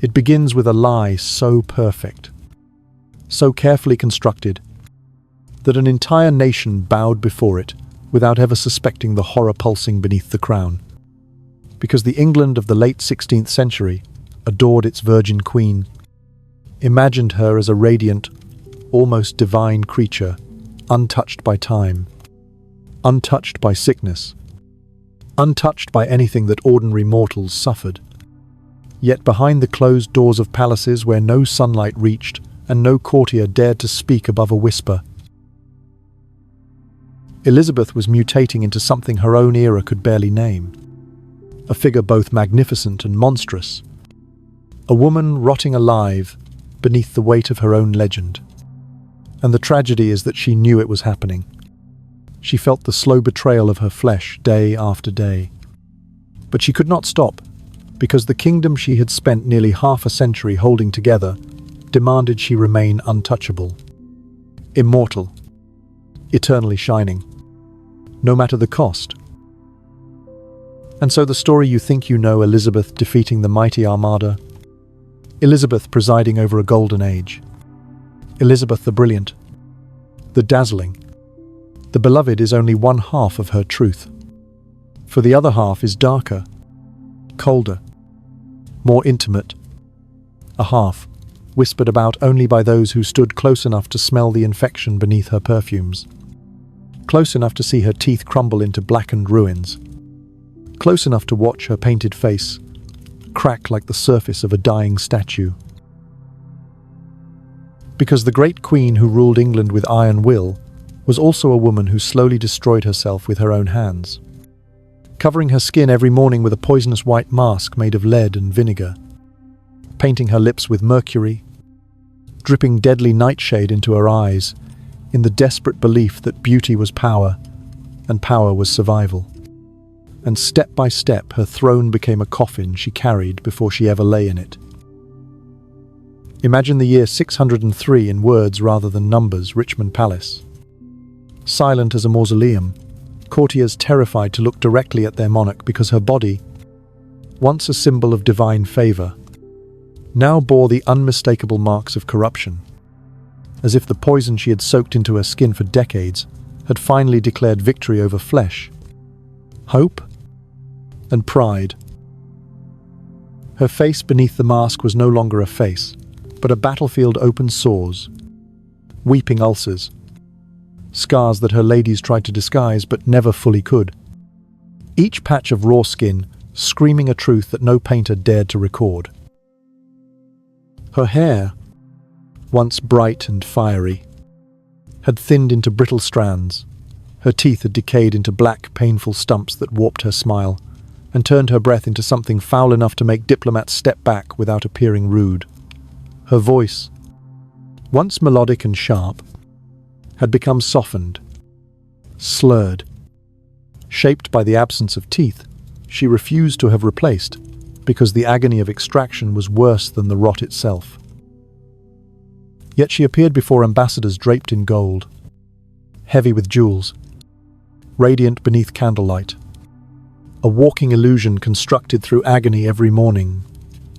It begins with a lie so perfect, so carefully constructed, that an entire nation bowed before it without ever suspecting the horror pulsing beneath the crown. Because the England of the late 16th century adored its virgin queen, imagined her as a radiant, almost divine creature, untouched by time, untouched by sickness, untouched by anything that ordinary mortals suffered. Yet behind the closed doors of palaces where no sunlight reached and no courtier dared to speak above a whisper, Elizabeth was mutating into something her own era could barely name. A figure both magnificent and monstrous. A woman rotting alive beneath the weight of her own legend. And the tragedy is that she knew it was happening. She felt the slow betrayal of her flesh day after day. But she could not stop, because the kingdom she had spent nearly half a century holding together demanded she remain untouchable, immortal, eternally shining, no matter the cost. And so the story you think you know, Elizabeth defeating the mighty Armada, Elizabeth presiding over a golden age, Elizabeth the brilliant, the dazzling, the beloved is only one half of her truth. For the other half is darker, colder, more intimate, a half whispered about only by those who stood close enough to smell the infection beneath her perfumes, close enough to see her teeth crumble into blackened ruins, close enough to watch her painted face crack like the surface of a dying statue. Because the great queen who ruled England with iron will was also a woman who slowly destroyed herself with her own hands, covering her skin every morning with a poisonous white mask made of lead and vinegar, painting her lips with mercury, dripping deadly nightshade into her eyes in the desperate belief that beauty was power and power was survival. And step by step her throne became a coffin she carried before she ever lay in it. Imagine the year 603 in words rather than numbers, Richmond Palace. Silent as a mausoleum, courtiers terrified to look directly at their monarch because her body, once a symbol of divine favor, now bore the unmistakable marks of corruption, as if the poison she had soaked into her skin for decades had finally declared victory over flesh, hope, and pride. Her face beneath the mask was no longer a face, but a battlefield open sores, weeping ulcers, scars that her ladies tried to disguise but never fully could. Each patch of raw skin screaming a truth that no painter dared to record. Her hair, once bright and fiery, had thinned into brittle strands. Her teeth had decayed into black, painful stumps that warped her smile and turned her breath into something foul enough to make diplomats step back without appearing rude. Her voice, once melodic and sharp, had become softened, slurred. Shaped by the absence of teeth, she refused to have replaced, because the agony of extraction was worse than the rot itself. Yet she appeared before ambassadors draped in gold, heavy with jewels, radiant beneath candlelight, a walking illusion constructed through agony every morning,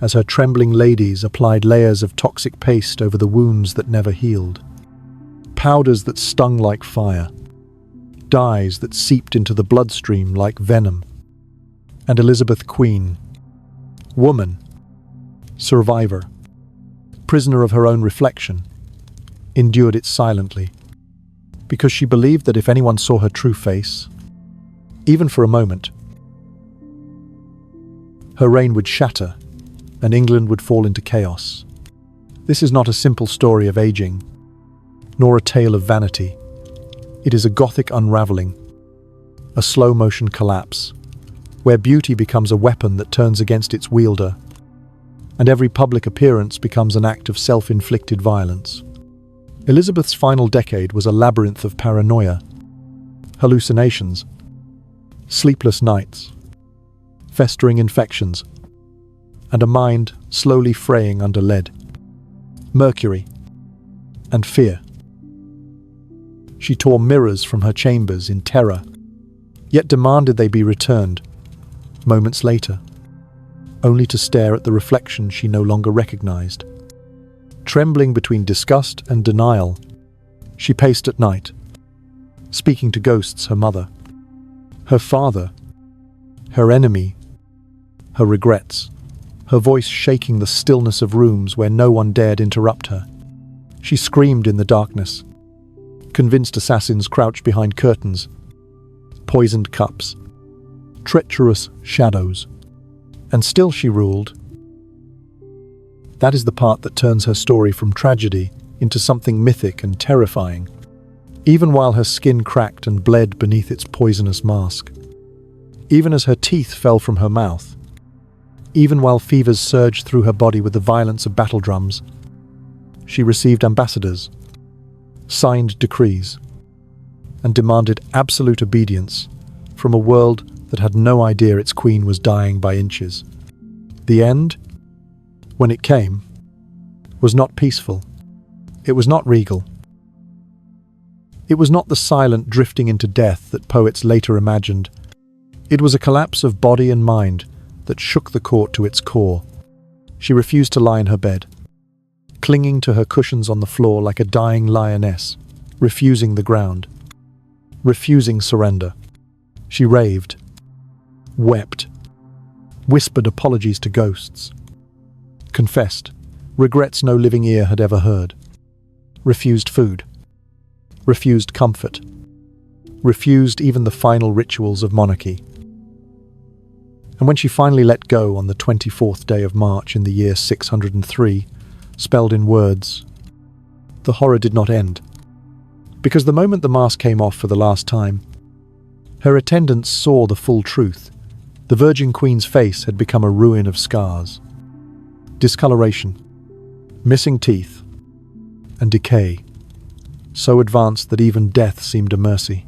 as her trembling ladies applied layers of toxic paste over the wounds that never healed, powders that stung like fire, dyes that seeped into the bloodstream like venom. And Elizabeth Queen, woman, survivor, prisoner of her own reflection, endured it silently, because she believed that if anyone saw her true face, even for a moment, her reign would shatter and England would fall into chaos. This is not a simple story of aging, nor a tale of vanity. It is a Gothic unraveling, a slow-motion collapse, where beauty becomes a weapon that turns against its wielder, and every public appearance becomes an act of self-inflicted violence. Elizabeth's final decade was a labyrinth of paranoia, hallucinations, sleepless nights, festering infections, and a mind slowly fraying under lead, mercury, and fear. She tore mirrors from her chambers in terror, yet demanded they be returned moments later. only to stare at the reflection she no longer recognized. Trembling between disgust and denial, she paced at night, speaking to ghosts, her mother, her father, her enemy, her regrets, her voice shaking the stillness of rooms where no one dared interrupt her. She screamed in the darkness. Convinced assassins crouched behind curtains, poisoned cups, treacherous shadows, and still she ruled. That is the part that turns her story from tragedy into something mythic and terrifying, even while her skin cracked and bled beneath its poisonous mask. Even as her teeth fell from her mouth, even while fevers surged through her body with the violence of battle drums, she received ambassadors, signed decrees, and demanded absolute obedience from a world that had no idea its queen was dying by inches. The end, when it came, was not peaceful. It was not regal. It was not the silent drifting into death that poets later imagined. It was a collapse of body and mind that shook the court to its core. She refused to lie in her bed, clinging to her cushions on the floor like a dying lioness, refusing the ground, refusing surrender. She raved, wept, whispered apologies to ghosts, confessed regrets no living ear had ever heard, refused food, refused comfort, refused even the final rituals of monarchy. And when she finally let go on the 24th day of March in the year 603, spelled in words, the horror did not end. Because the moment the mask came off for the last time, her attendants saw the full truth. The Virgin Queen's face had become a ruin of scars, discoloration, missing teeth, and decay, so advanced that even death seemed a mercy.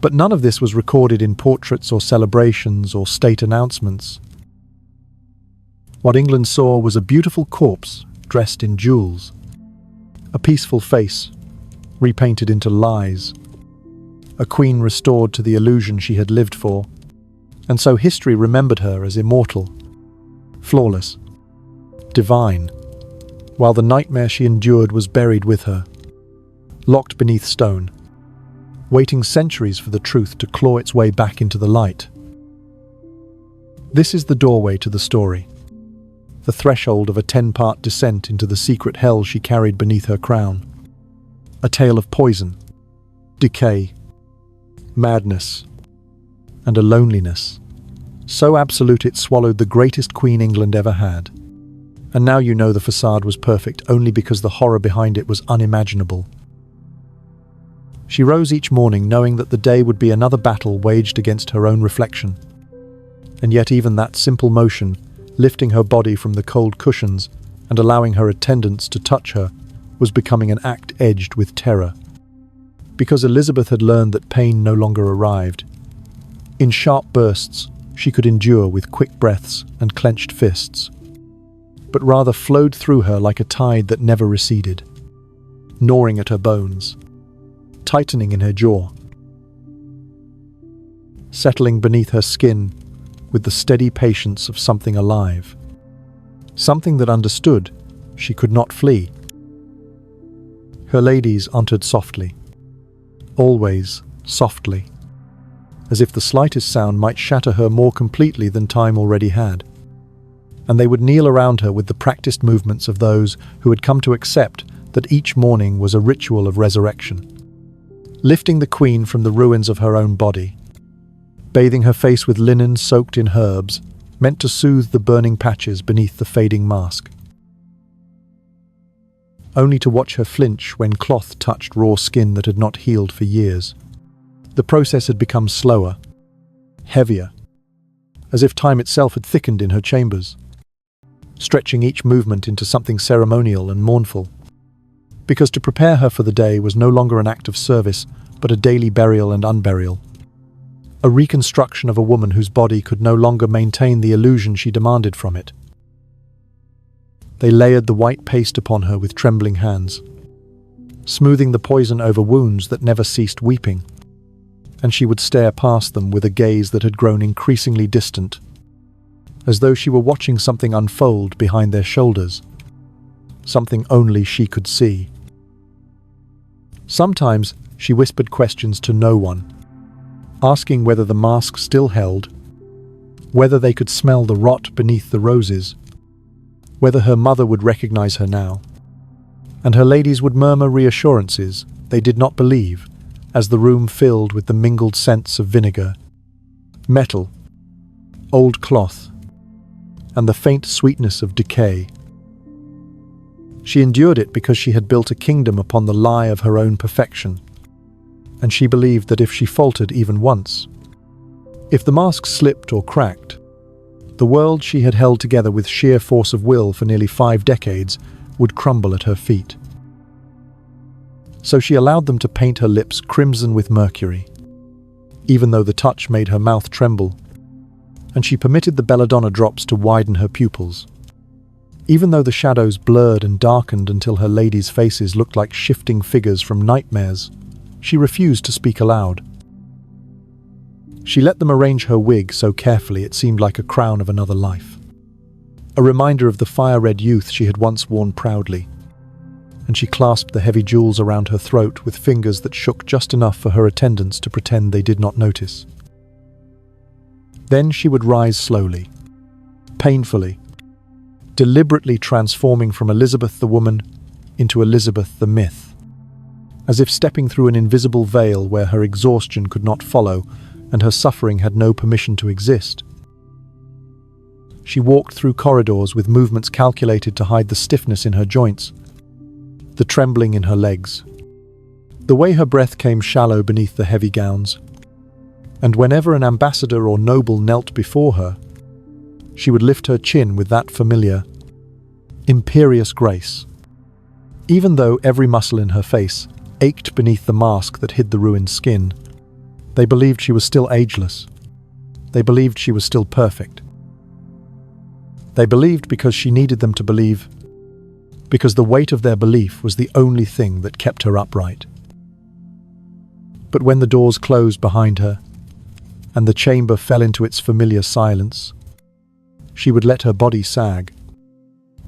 But none of this was recorded in portraits or celebrations or state announcements. What England saw was a beautiful corpse dressed in jewels, a peaceful face repainted into lies, a queen restored to the illusion she had lived for, and so history remembered her as immortal, flawless, divine, while the nightmare she endured was buried with her, locked beneath stone, waiting centuries for the truth to claw its way back into the light. This is the doorway to the story, the threshold of a 10-part descent into the secret hell she carried beneath her crown. A tale of poison, decay, madness, and a loneliness so absolute it swallowed the greatest queen England ever had. And now you know the facade was perfect only because the horror behind it was unimaginable. She rose each morning knowing that the day would be another battle waged against her own reflection. And yet even that simple motion, lifting her body from the cold cushions and allowing her attendants to touch her, was becoming an act edged with terror. Because Elizabeth had learned that pain no longer arrived. In sharp bursts, she could endure with quick breaths and clenched fists, but rather flowed through her like a tide that never receded, gnawing at her bones, tightening in her jaw, settling beneath her skin with the steady patience of something alive, something that understood she could not flee. Her ladies entered softly, always softly, as if the slightest sound might shatter her more completely than time already had, and they would kneel around her with the practiced movements of those who had come to accept that each morning was a ritual of resurrection, lifting the queen from the ruins of her own body, bathing her face with linen soaked in herbs, meant to soothe the burning patches beneath the fading mask, only to watch her flinch when cloth touched raw skin that had not healed for years. The process had become slower, heavier, as if time itself had thickened in her chambers, stretching each movement into something ceremonial and mournful. Because to prepare her for the day was no longer an act of service, but a daily burial and unburial. A reconstruction of a woman whose body could no longer maintain the illusion she demanded from it. They layered the white paste upon her with trembling hands, smoothing the poison over wounds that never ceased weeping, and she would stare past them with a gaze that had grown increasingly distant, as though she were watching something unfold behind their shoulders, something only she could see. Sometimes she whispered questions to no one, asking whether the mask still held, whether they could smell the rot beneath the roses, whether her mother would recognize her now. And her ladies would murmur reassurances they did not believe, as the room filled with the mingled scents of vinegar, metal, old cloth, and the faint sweetness of decay. She endured it because she had built a kingdom upon the lie of her own perfection, and she believed that if she faltered even once, if the mask slipped or cracked, the world she had held together with sheer force of will for nearly 5 decades would crumble at her feet. So she allowed them to paint her lips crimson with mercury, even though the touch made her mouth tremble, and she permitted the belladonna drops to widen her pupils, even though the shadows blurred and darkened until her ladies' faces looked like shifting figures from nightmares. She refused to speak aloud. She let them arrange her wig so carefully it seemed like a crown of another life, a reminder of the fire-red youth she had once worn proudly, and she clasped the heavy jewels around her throat with fingers that shook just enough for her attendants to pretend they did not notice. Then she would rise slowly, painfully, deliberately transforming from Elizabeth the woman into Elizabeth the myth, as if stepping through an invisible veil where her exhaustion could not follow and her suffering had no permission to exist. She walked through corridors with movements calculated to hide the stiffness in her joints, the trembling in her legs, the way her breath came shallow beneath the heavy gowns, and whenever an ambassador or noble knelt before her, she would lift her chin with that familiar, imperious grace, even though every muscle in her face ached beneath the mask that hid the ruined skin. They believed she was still ageless. They believed she was still perfect. They believed because she needed them to believe, because the weight of their belief was the only thing that kept her upright. But when the doors closed behind her, and the chamber fell into its familiar silence, she would let her body sag.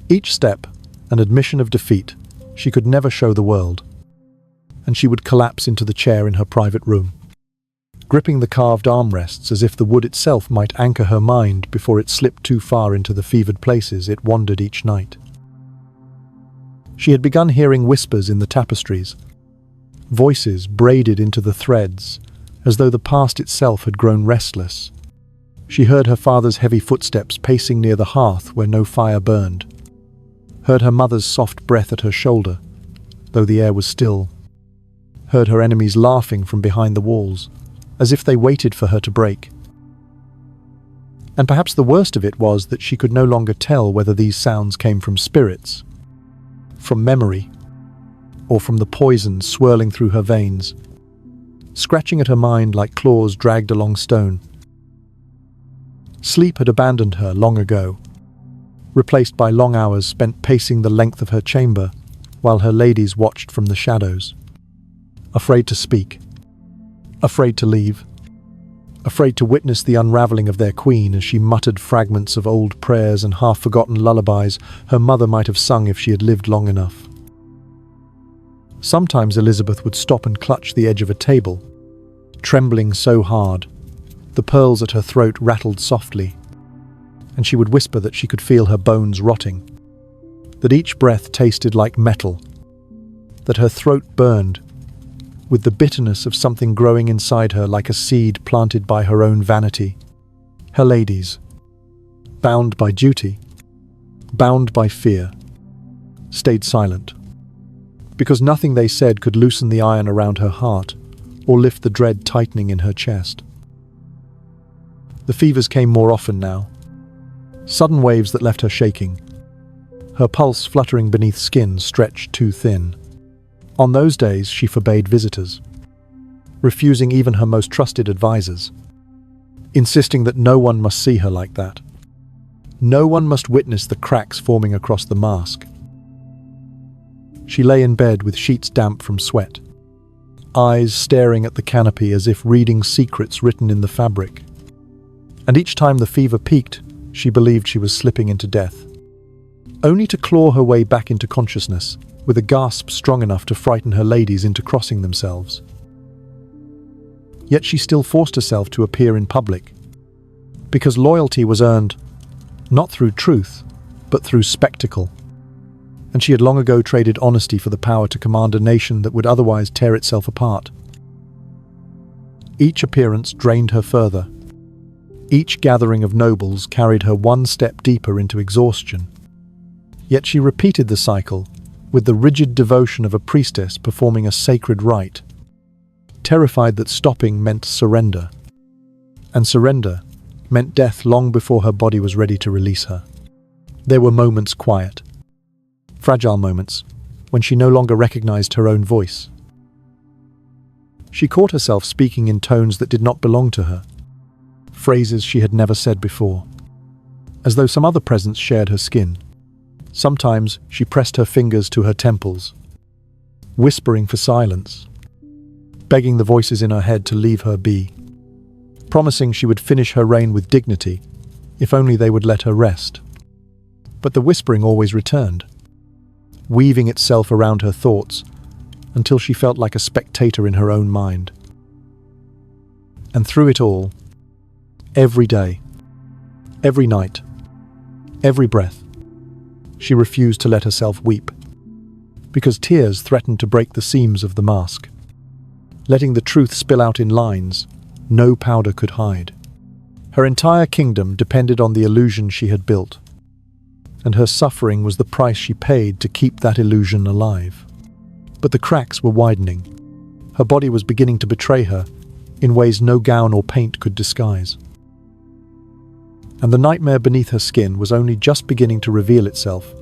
Each step, an admission of defeat she could never show the world, and she would collapse into the chair in her private room, gripping the carved armrests as if the wood itself might anchor her mind before it slipped too far into the fevered places it wandered each night. She had begun hearing whispers in the tapestries, voices braided into the threads, as though the past itself had grown restless. She heard her father's heavy footsteps pacing near the hearth where no fire burned, heard her mother's soft breath at her shoulder, though the air was still, heard her enemies laughing from behind the walls, as if they waited for her to break. And perhaps the worst of it was that she could no longer tell whether these sounds came from spirits, from memory, or from the poison swirling through her veins, scratching at her mind like claws dragged along stone. Sleep had abandoned her long ago, replaced by long hours spent pacing the length of her chamber while her ladies watched from the shadows, afraid to speak, afraid to leave, afraid to witness the unraveling of their queen as she muttered fragments of old prayers and half-forgotten lullabies her mother might have sung if she had lived long enough. Sometimes Elizabeth would stop and clutch the edge of a table, trembling so hard, the pearls at her throat rattled softly, and she would whisper that she could feel her bones rotting, that each breath tasted like metal, that her throat burned with the bitterness of something growing inside her like a seed planted by her own vanity. Her ladies, bound by duty, bound by fear, stayed silent, because nothing they said could loosen the iron around her heart or lift the dread tightening in her chest. The fevers came more often now, sudden waves that left her shaking, her pulse fluttering beneath skin stretched too thin. On those days, she forbade visitors, refusing even her most trusted advisors, insisting that no one must see her like that. No one must witness the cracks forming across the mask. She lay in bed with sheets damp from sweat, eyes staring at the canopy as if reading secrets written in the fabric. And each time the fever peaked, she believed she was slipping into death, only to claw her way back into consciousness with a gasp strong enough to frighten her ladies into crossing themselves. Yet she still forced herself to appear in public, because loyalty was earned not through truth, but through spectacle. And she had long ago traded honesty for the power to command a nation that would otherwise tear itself apart. Each appearance drained her further. Each gathering of nobles carried her one step deeper into exhaustion. Yet she repeated the cycle with the rigid devotion of a priestess performing a sacred rite, terrified that stopping meant surrender, and surrender meant death long before her body was ready to release her. There were moments quiet, fragile moments, when she no longer recognized her own voice. She caught herself speaking in tones that did not belong to her, phrases she had never said before, as though some other presence shared her skin. Sometimes she pressed her fingers to her temples, whispering for silence, begging the voices in her head to leave her be, promising she would finish her reign with dignity, if only they would let her rest. But the whispering always returned, weaving itself around her thoughts until she felt like a spectator in her own mind. And through it all, every day, every night, every breath, she refused to let herself weep, because tears threatened to break the seams of the mask, letting the truth spill out in lines no powder could hide. Her entire kingdom depended on the illusion she had built, and her suffering was the price she paid to keep that illusion alive. But the cracks were widening. Her body was beginning to betray her in ways no gown or paint could disguise. And the nightmare beneath her skin was only just beginning to reveal itself.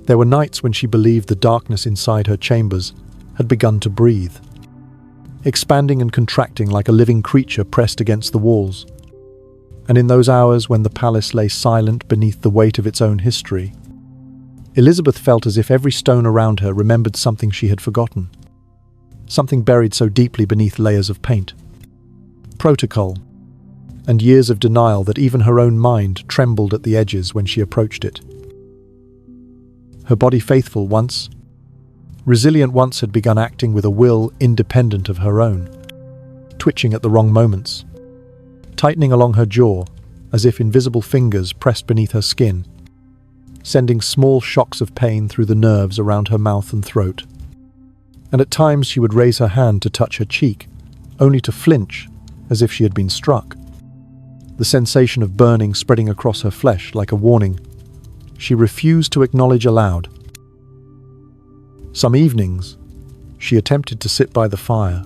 There were nights when she believed the darkness inside her chambers had begun to breathe, expanding and contracting like a living creature pressed against the walls. And in those hours when the palace lay silent beneath the weight of its own history, Elizabeth felt as if every stone around her remembered something she had forgotten, something buried so deeply beneath layers of paint, protocol, and years of denial that even her own mind trembled at the edges when she approached it. Her body, faithful once, resilient once, had begun acting with a will independent of her own, twitching at the wrong moments, tightening along her jaw as if invisible fingers pressed beneath her skin, sending small shocks of pain through the nerves around her mouth and throat. And at times she would raise her hand to touch her cheek, only to flinch as if she had been struck, the sensation of burning spreading across her flesh like a warning she refused to acknowledge aloud. Some evenings, she attempted to sit by the fire,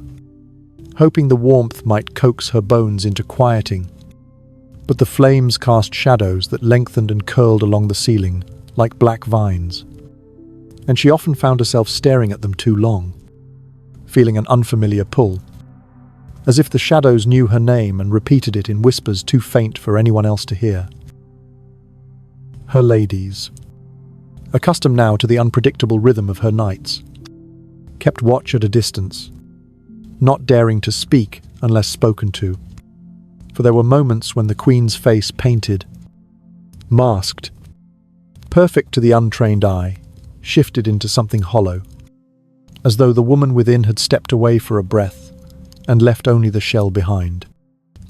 hoping the warmth might coax her bones into quieting, but the flames cast shadows that lengthened and curled along the ceiling like black vines, and she often found herself staring at them too long, feeling an unfamiliar pull, as if the shadows knew her name and repeated it in whispers too faint for anyone else to hear. Her ladies, accustomed now to the unpredictable rhythm of her nights, kept watch at a distance, not daring to speak unless spoken to, for there were moments when the Queen's face painted, masked, perfect to the untrained eye, shifted into something hollow, as though the woman within had stepped away for a breath and left only the shell behind.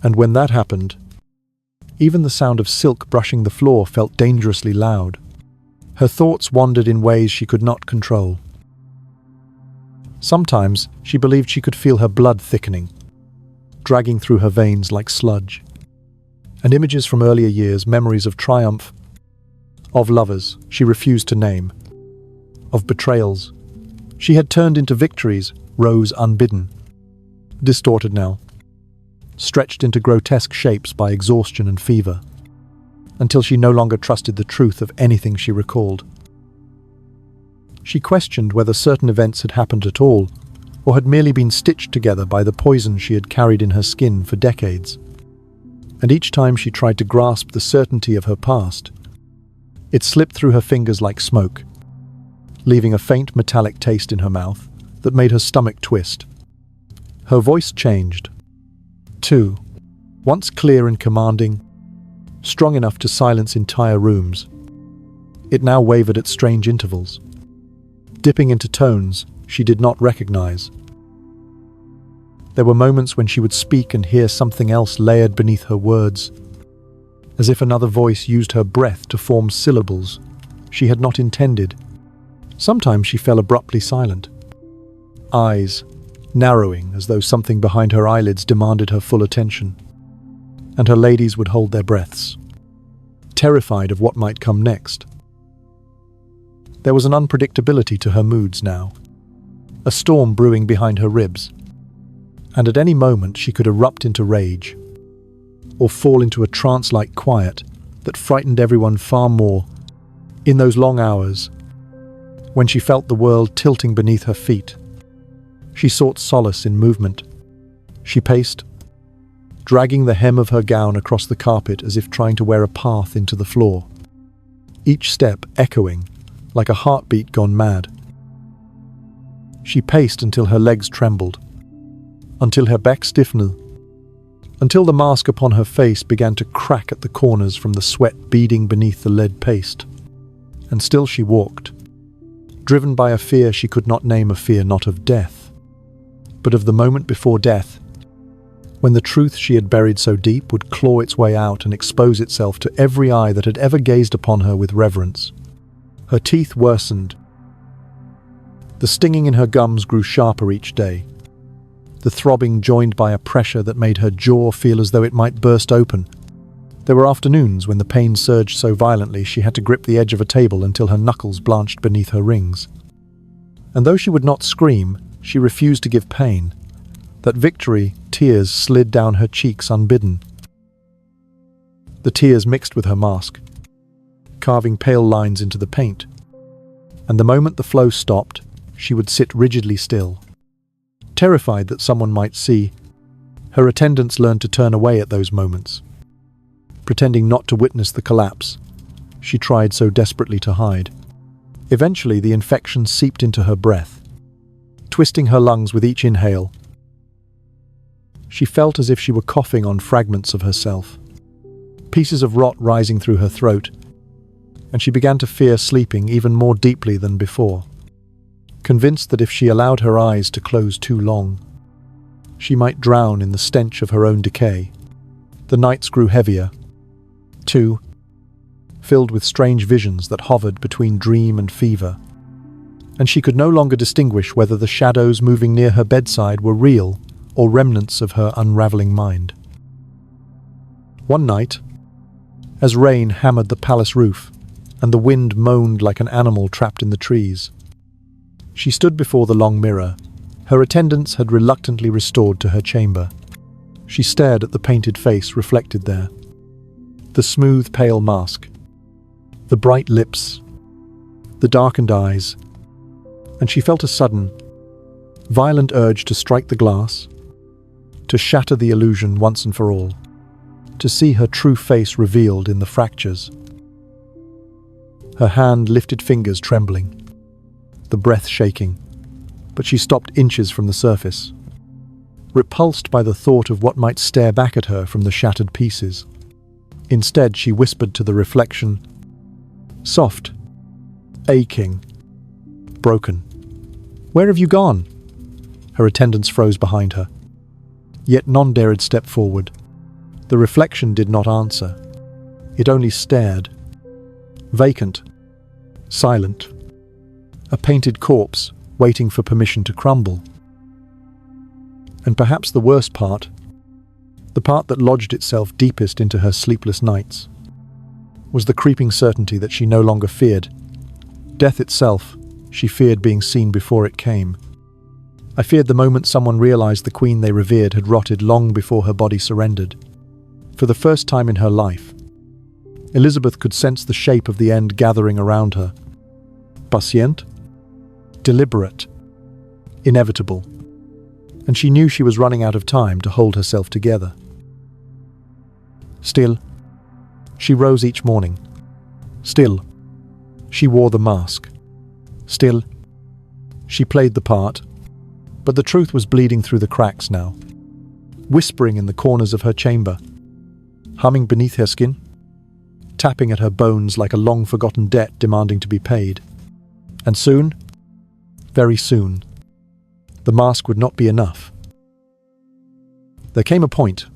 And when that happened, even the sound of silk brushing the floor felt dangerously loud. Her thoughts wandered in ways she could not control. Sometimes she believed she could feel her blood thickening, dragging through her veins like sludge. And images from earlier years, memories of triumph, of lovers she refused to name, of betrayals she had turned into victories, rose unbidden, distorted now, stretched into grotesque shapes by exhaustion and fever, until she no longer trusted the truth of anything she recalled. She questioned whether certain events had happened at all, or had merely been stitched together by the poison she had carried in her skin for decades. And each time she tried to grasp the certainty of her past, it slipped through her fingers like smoke, leaving a faint metallic taste in her mouth that made her stomach twist. Her voice changed, too, once clear and commanding, strong enough to silence entire rooms. It now wavered at strange intervals, dipping into tones she did not recognize. There were moments when she would speak and hear something else layered beneath her words, as if another voice used her breath to form syllables she had not intended. Sometimes she fell abruptly silent, eyes narrowing as though something behind her eyelids demanded her full attention, and her ladies would hold their breaths, terrified of what might come next. There was an unpredictability to her moods now, a storm brewing behind her ribs, and at any moment she could erupt into rage, or fall into a trance-like quiet that frightened everyone far more. In those long hours, when she felt the world tilting beneath her feet, she sought solace in movement. She paced, dragging the hem of her gown across the carpet as if trying to wear a path into the floor, each step echoing like a heartbeat gone mad. She paced until her legs trembled, until her back stiffened, until the mask upon her face began to crack at the corners from the sweat beading beneath the lead paste. And still she walked, driven by a fear she could not name, a fear not of death, but of the moment before death, when the truth she had buried so deep would claw its way out and expose itself to every eye that had ever gazed upon her with reverence. Her teeth worsened. The stinging in her gums grew sharper each day, the throbbing joined by a pressure that made her jaw feel as though it might burst open. There were afternoons when the pain surged so violently she had to grip the edge of a table until her knuckles blanched beneath her rings. And though she would not scream, she refused to give pain. That victory, tears slid down her cheeks unbidden. The tears mixed with her mask, carving pale lines into the paint. And the moment the flow stopped, she would sit rigidly still. Terrified that someone might see, her attendants learned to turn away at those moments, pretending not to witness the collapse she tried so desperately to hide. Eventually, the infection seeped into her breath, twisting her lungs with each inhale. She felt as if she were coughing on fragments of herself, pieces of rot rising through her throat, and she began to fear sleeping even more deeply than before, convinced that if she allowed her eyes to close too long, she might drown in the stench of her own decay. The nights grew heavier, too, filled with strange visions that hovered between dream and fever, and she could no longer distinguish whether the shadows moving near her bedside were real or remnants of her unraveling mind. One night, as rain hammered the palace roof and the wind moaned like an animal trapped in the trees, she stood before the long mirror. Her attendants had reluctantly restored to her chamber. She stared at the painted face reflected there, the smooth, pale mask, the bright lips, the darkened eyes, and she felt a sudden, violent urge to strike the glass, to shatter the illusion once and for all, to see her true face revealed in the fractures. Her hand lifted, fingers trembling, the breath shaking, but she stopped inches from the surface, repulsed by the thought of what might stare back at her from the shattered pieces. Instead, she whispered to the reflection, soft, aching, broken. "Where have you gone?" Her attendants froze behind her, yet none dared step forward. The reflection did not answer. It only stared, vacant, silent, a painted corpse waiting for permission to crumble. And perhaps the worst part, the part that lodged itself deepest into her sleepless nights, was the creeping certainty that she no longer feared death itself. She feared being seen before it came. I feared the moment someone realized the queen they revered had rotted long before her body surrendered. For the first time in her life, Elizabeth could sense the shape of the end gathering around her. Patient, deliberate, inevitable, and she knew she was running out of time to hold herself together. Still, she rose each morning. Still, she wore the mask. Still, she played the part, but the truth was bleeding through the cracks now, whispering in the corners of her chamber, humming beneath her skin. tapping at her bones like a long-forgotten debt demanding to be paid. And soon, very soon, the mask would not be enough. There came a point,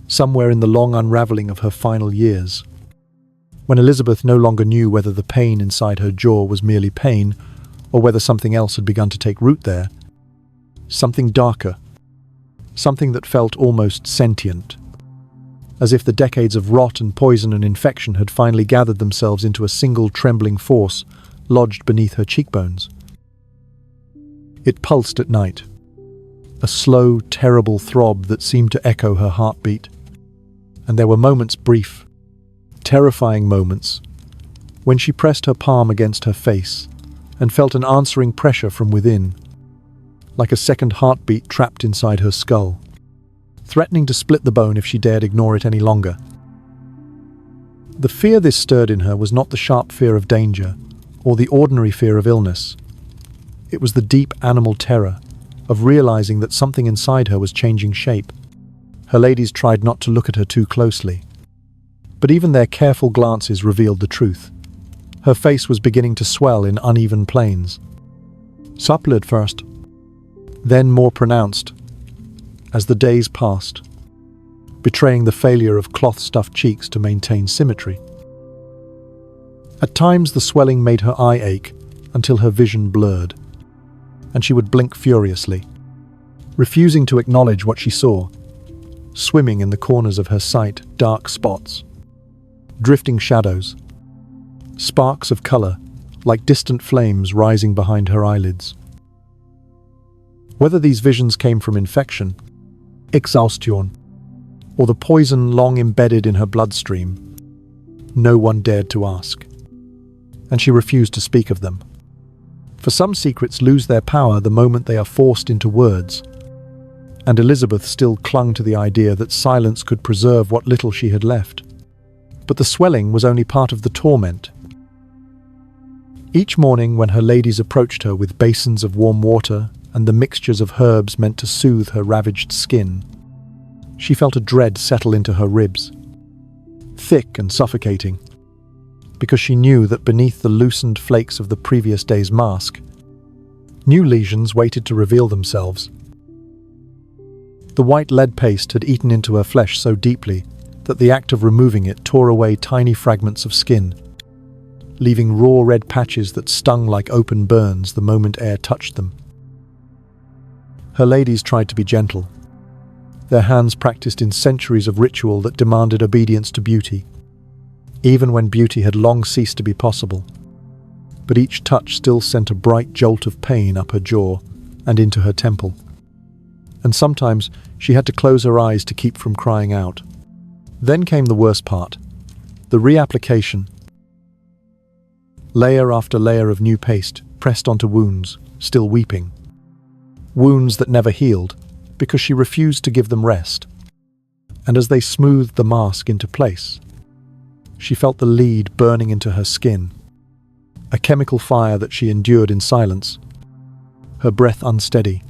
somewhere in the long unraveling of her final years, when Elizabeth no longer knew whether the pain inside her jaw was merely pain or whether something else had begun to take root there. Something darker, something that felt almost sentient, as if the decades of rot and poison and infection had finally gathered themselves into a single trembling force lodged beneath her cheekbones. It pulsed at night, a slow, terrible throb that seemed to echo her heartbeat. And there were moments, brief, terrifying moments, when she pressed her palm against her face and felt an answering pressure from within, like a second heartbeat trapped inside her skull, threatening to split the bone if she dared ignore it any longer. The fear this stirred in her was not the sharp fear of danger or the ordinary fear of illness. It was the deep animal terror of realizing that something inside her was changing shape. Her ladies tried not to look at her too closely, but even their careful glances revealed the truth. Her face was beginning to swell in uneven planes. Supple at first, then more pronounced, as the days passed, betraying the failure of cloth-stuffed cheeks to maintain symmetry. At times the swelling made her eye ache until her vision blurred, and she would blink furiously, refusing to acknowledge what she saw. Swimming in the corners of her sight, dark spots, drifting shadows, sparks of color, like distant flames rising behind her eyelids. Whether these visions came from infection, exhaustion, or the poison long embedded in her bloodstream, no one dared to ask, and she refused to speak of them. For some secrets lose their power the moment they are forced into words, and Elizabeth still clung to the idea that silence could preserve what little she had left. But the swelling was only part of the torment. Each morning when her ladies approached her with basins of warm water and the mixtures of herbs meant to soothe her ravaged skin, she felt a dread settle into her ribs, thick and suffocating, because she knew that beneath the loosened flakes of the previous day's mask, new lesions waited to reveal themselves. The white lead paste had eaten into her flesh so deeply that the act of removing it tore away tiny fragments of skin, leaving raw red patches that stung like open burns the moment air touched them. Her ladies tried to be gentle, their hands practiced in centuries of ritual that demanded obedience to beauty, even when beauty had long ceased to be possible. But each touch still sent a bright jolt of pain up her jaw and into her temple. And sometimes she had to close her eyes to keep from crying out. Then came the worst part, the reapplication. Layer after layer of new paste pressed onto wounds, still weeping. Wounds that never healed, because she refused to give them rest. And as they smoothed the mask into place, she felt the lead burning into her skin, a chemical fire that she endured in silence, her breath unsteady,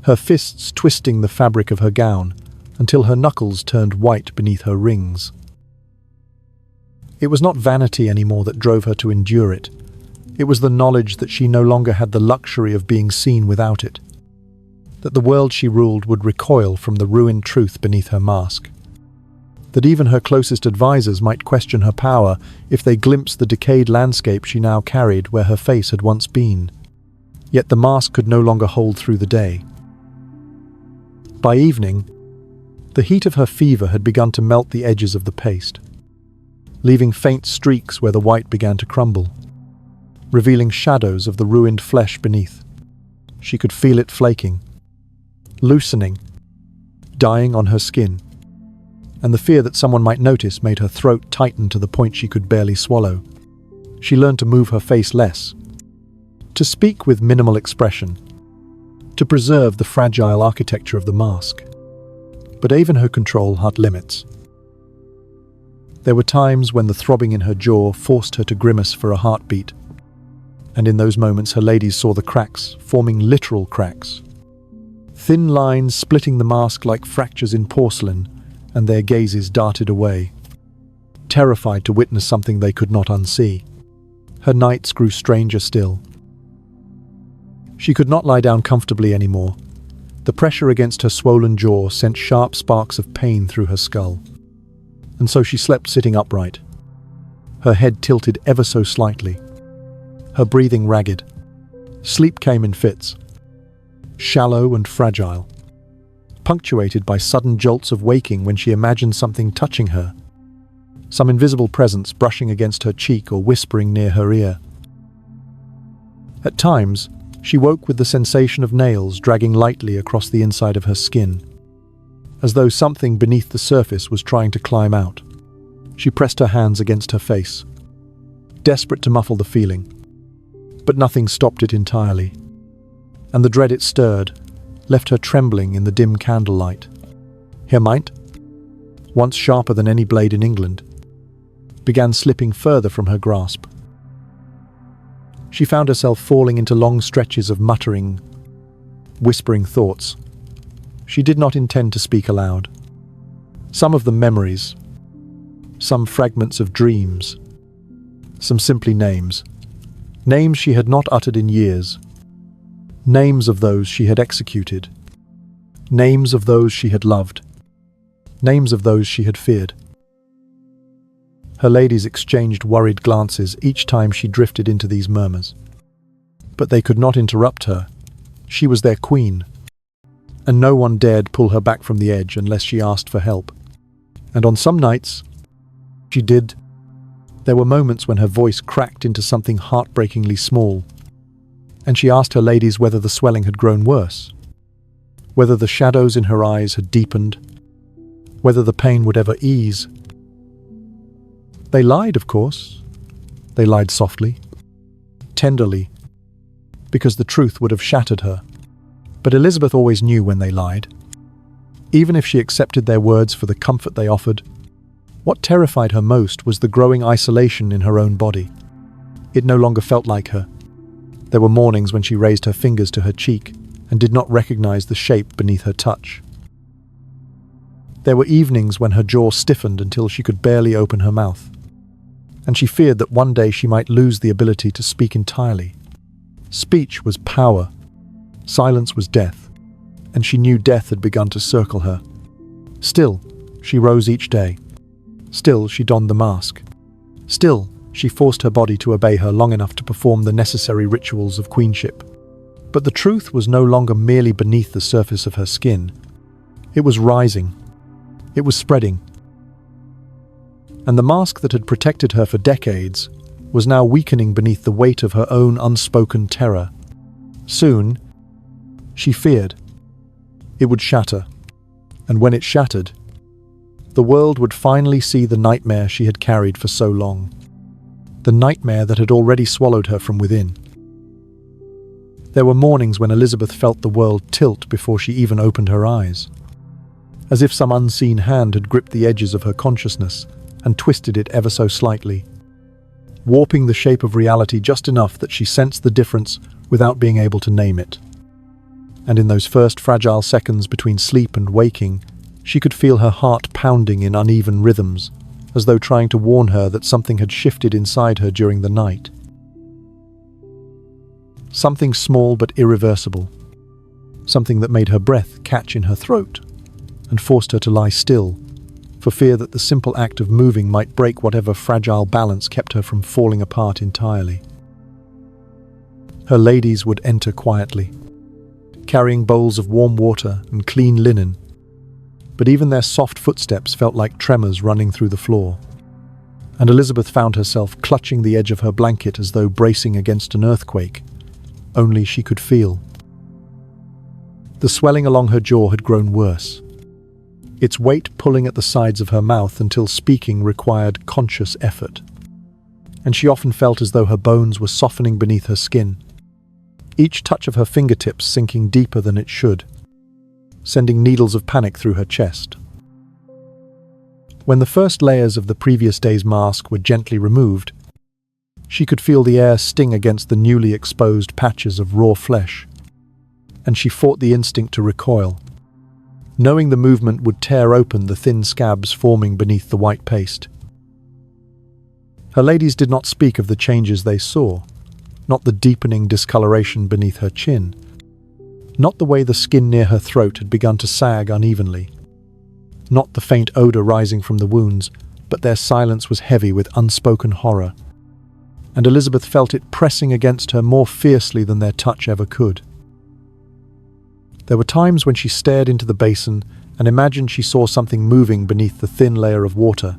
her fists twisting the fabric of her gown until her knuckles turned white beneath her rings. It was not vanity anymore that drove her to endure it. It was the knowledge that she no longer had the luxury of being seen without it, that the world she ruled would recoil from the ruined truth beneath her mask, that even her closest advisors might question her power if they glimpsed the decayed landscape she now carried where her face had once been. Yet the mask could no longer hold through the day. By evening, the heat of her fever had begun to melt the edges of the paste, leaving faint streaks where the white began to crumble, revealing shadows of the ruined flesh beneath. She could feel it flaking, loosening, dying on her skin, and the fear that someone might notice made her throat tighten to the point she could barely swallow. She learned to move her face less, to speak with minimal expression, to preserve the fragile architecture of the mask. But even her control had limits. There were times when the throbbing in her jaw forced her to grimace for a heartbeat, and in those moments her ladies saw the cracks, forming literal cracks. Thin lines splitting the mask like fractures in porcelain, and their gazes darted away. terrified to witness something they could not unsee. Her nights grew stranger still. She could not lie down comfortably anymore. The pressure against her swollen jaw sent sharp sparks of pain through her skull. And so she slept sitting upright, her head tilted ever so slightly, her breathing ragged. Sleep came in fits, shallow and fragile, punctuated by sudden jolts of waking when she imagined something touching her, some invisible presence brushing against her cheek or whispering near her ear. At times, she woke with the sensation of nails dragging lightly across the inside of her skin, as though something beneath the surface was trying to climb out. She pressed her hands against her face, desperate to muffle the feeling, but nothing stopped it entirely, and the dread it stirred left her trembling in the dim candlelight. Her mind, once sharper than any blade in England, began slipping further from her grasp. She found herself falling into long stretches of muttering, whispering thoughts. She did not intend to speak aloud. Some of them memories, some fragments of dreams, some simply names. Names she had not uttered in years. Names of those she had executed. Names of those she had loved. Names of those she had feared. Her ladies exchanged worried glances each time she drifted into these murmurs. But they could not interrupt her. She was their queen, and no one dared pull her back from the edge unless she asked for help. And on some nights, she did. There were moments when her voice cracked into something heartbreakingly small, and she asked her ladies whether the swelling had grown worse, whether the shadows in her eyes had deepened, whether the pain would ever ease. They lied, of course. They lied softly, tenderly, because the truth would have shattered her. But Elizabeth always knew when they lied, even if she accepted their words for the comfort they offered. What terrified her most was the growing isolation in her own body. It no longer felt like her. There were mornings when she raised her fingers to her cheek and did not recognize the shape beneath her touch. There were evenings when her jaw stiffened until she could barely open her mouth, and she feared that one day she might lose the ability to speak entirely. Speech was power, silence was death, and she knew death had begun to circle her. Still, she rose each day. Still, she donned the mask. Still, she forced her body to obey her long enough to perform the necessary rituals of queenship. But the truth was no longer merely beneath the surface of her skin. It was rising. It was spreading. And the mask that had protected her for decades was now weakening beneath the weight of her own unspoken terror. Soon, she feared, it would shatter. And when it shattered, the world would finally see the nightmare she had carried for so long. The nightmare that had already swallowed her from within. There were mornings when Elizabeth felt the world tilt before she even opened her eyes, as if some unseen hand had gripped the edges of her consciousness and twisted it ever so slightly, warping the shape of reality just enough that she sensed the difference without being able to name it. And in those first fragile seconds between sleep and waking, she could feel her heart pounding in uneven rhythms, as though trying to warn her that something had shifted inside her during the night. Something small but irreversible. Something that made her breath catch in her throat and forced her to lie still, for fear that the simple act of moving might break whatever fragile balance kept her from falling apart entirely. Her ladies would enter quietly, carrying bowls of warm water and clean linen, but even their soft footsteps felt like tremors running through the floor, and Elizabeth found herself clutching the edge of her blanket as though bracing against an earthquake, only she could feel. The swelling along her jaw had grown worse, its weight pulling at the sides of her mouth until speaking required conscious effort, and she often felt as though her bones were softening beneath her skin, each touch of her fingertips sinking deeper than it should, sending needles of panic through her chest. When the first layers of the previous day's mask were gently removed, she could feel the air sting against the newly exposed patches of raw flesh, and she fought the instinct to recoil, knowing the movement would tear open the thin scabs forming beneath the white paste. Her ladies did not speak of the changes they saw, not the deepening discoloration beneath her chin, not the way the skin near her throat had begun to sag unevenly, not the faint odor rising from the wounds, but their silence was heavy with unspoken horror, and Elizabeth felt it pressing against her more fiercely than their touch ever could. There were times when she stared into the basin and imagined she saw something moving beneath the thin layer of water,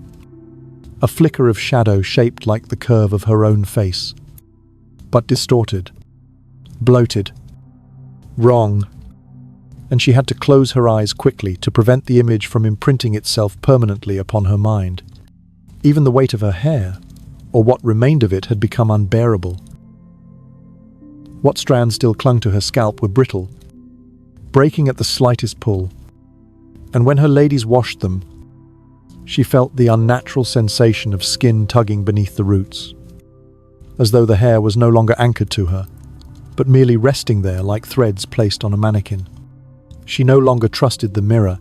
a flicker of shadow shaped like the curve of her own face, but distorted, bloated, wrong, and she had to close her eyes quickly to prevent the image from imprinting itself permanently upon her mind. Even the weight of her hair, or what remained of it, had become unbearable. What strands still clung to her scalp were brittle, breaking at the slightest pull, and when her ladies washed them, she felt the unnatural sensation of skin tugging beneath the roots, as though the hair was no longer anchored to her, but merely resting there like threads placed on a mannequin. She no longer trusted the mirror.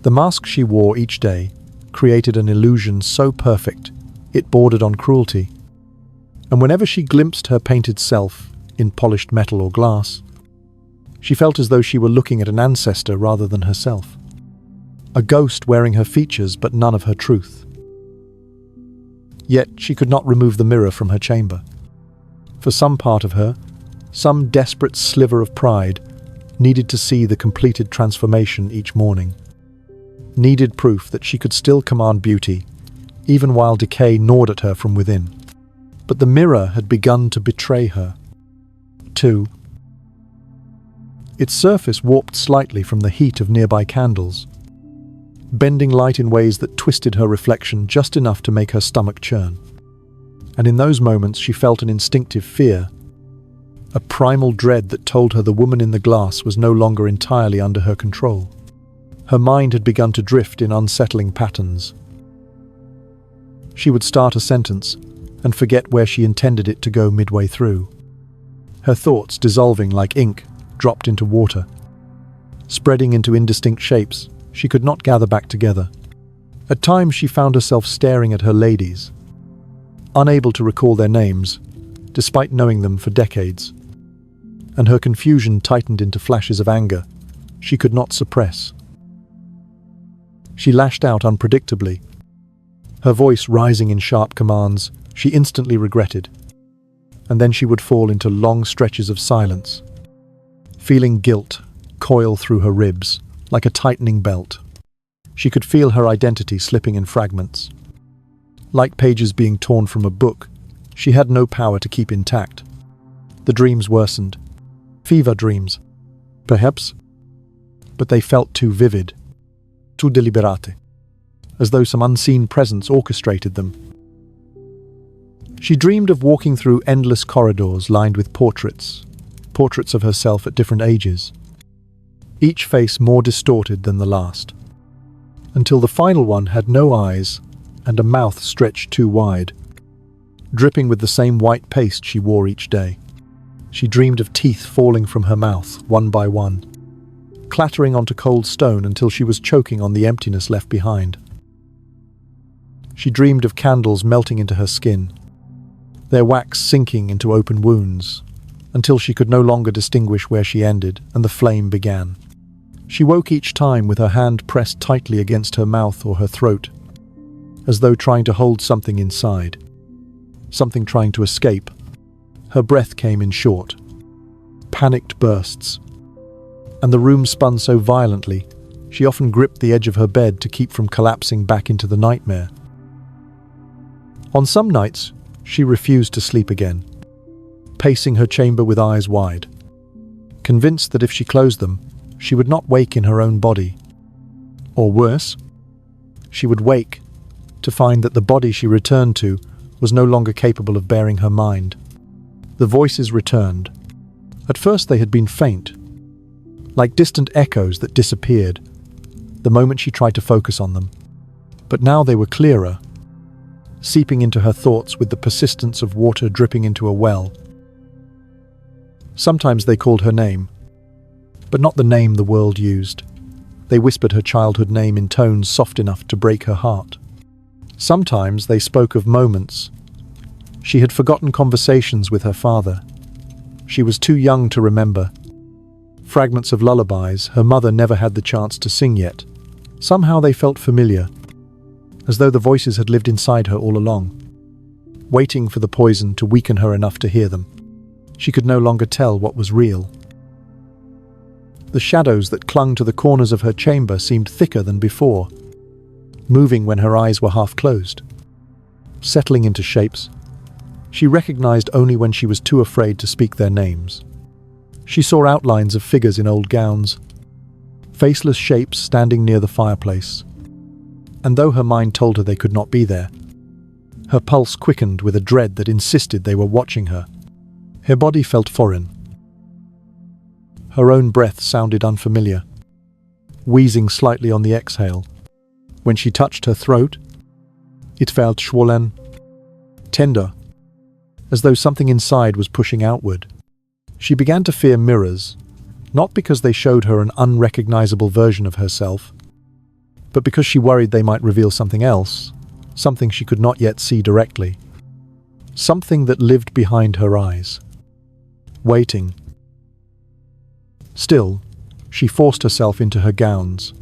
The mask she wore each day created an illusion so perfect it bordered on cruelty, and whenever she glimpsed her painted self in polished metal or glass, she felt as though she were looking at an ancestor rather than herself, a ghost wearing her features but none of her truth. Yet she could not remove the mirror from her chamber. For some part of her, some desperate sliver of pride, needed to see the completed transformation each morning, needed proof that she could still command beauty, even while decay gnawed at her from within. But the mirror had begun to betray her, too. Its surface warped slightly from the heat of nearby candles, bending light in ways that twisted her reflection just enough to make her stomach churn. And in those moments she felt an instinctive fear, a primal dread that told her the woman in the glass was no longer entirely under her control. Her mind had begun to drift in unsettling patterns. She would start a sentence and forget where she intended it to go midway through, her thoughts dissolving like ink dropped into water, spreading into indistinct shapes she could not gather back together. At times she found herself staring at her ladies, unable to recall their names, despite knowing them for decades, and her confusion tightened into flashes of anger she could not suppress. She lashed out unpredictably, her voice rising in sharp commands she instantly regretted, and then she would fall into long stretches of silence, feeling guilt coil through her ribs like a tightening belt. She could feel her identity slipping in fragments. Like pages being torn from a book, she had no power to keep intact. The dreams worsened. Fever dreams, perhaps, but they felt too vivid, too deliberate, as though some unseen presence orchestrated them. She dreamed of walking through endless corridors lined with portraits of herself at different ages, each face more distorted than the last, until the final one had no eyes and a mouth stretched too wide, dripping with the same white paste she wore each day. She dreamed of teeth falling from her mouth, one by one, clattering onto cold stone until she was choking on the emptiness left behind. She dreamed of candles melting into her skin, their wax sinking into open wounds, until she could no longer distinguish where she ended and the flame began. She woke each time with her hand pressed tightly against her mouth or her throat, as though trying to hold something inside, something trying to escape. Her breath came in short, panicked bursts, and the room spun so violently she often gripped the edge of her bed to keep from collapsing back into the nightmare. On some nights, she refused to sleep again, pacing her chamber with eyes wide, convinced that if she closed them, she would not wake in her own body. Or worse, she would wake to find that the body she returned to was no longer capable of bearing her mind. The voices returned. At first they had been faint, like distant echoes that disappeared the moment she tried to focus on them. But now they were clearer, seeping into her thoughts with the persistence of water dripping into a well. Sometimes they called her name, but not the name the world used. They whispered her childhood name in tones soft enough to break her heart. Sometimes they spoke of moments. She had forgotten conversations with her father. She was too young to remember. Fragments of lullabies her mother never had the chance to sing yet. Somehow they felt familiar, as though the voices had lived inside her all along, waiting for the poison to weaken her enough to hear them. She could no longer tell what was real. The shadows that clung to the corners of her chamber seemed thicker than before, moving when her eyes were half closed, settling into shapes she recognized only when she was too afraid to speak their names. She saw outlines of figures in old gowns, faceless shapes standing near the fireplace, and though her mind told her they could not be there, her pulse quickened with a dread that insisted they were watching her. Her body felt foreign. Her own breath sounded unfamiliar, wheezing slightly on the exhale. When she touched her throat, it felt swollen, tender, as though something inside was pushing outward. She began to fear mirrors, not because they showed her an unrecognizable version of herself, but because she worried they might reveal something else, something she could not yet see directly, something that lived behind her eyes, waiting. Still, she forced herself into her gowns,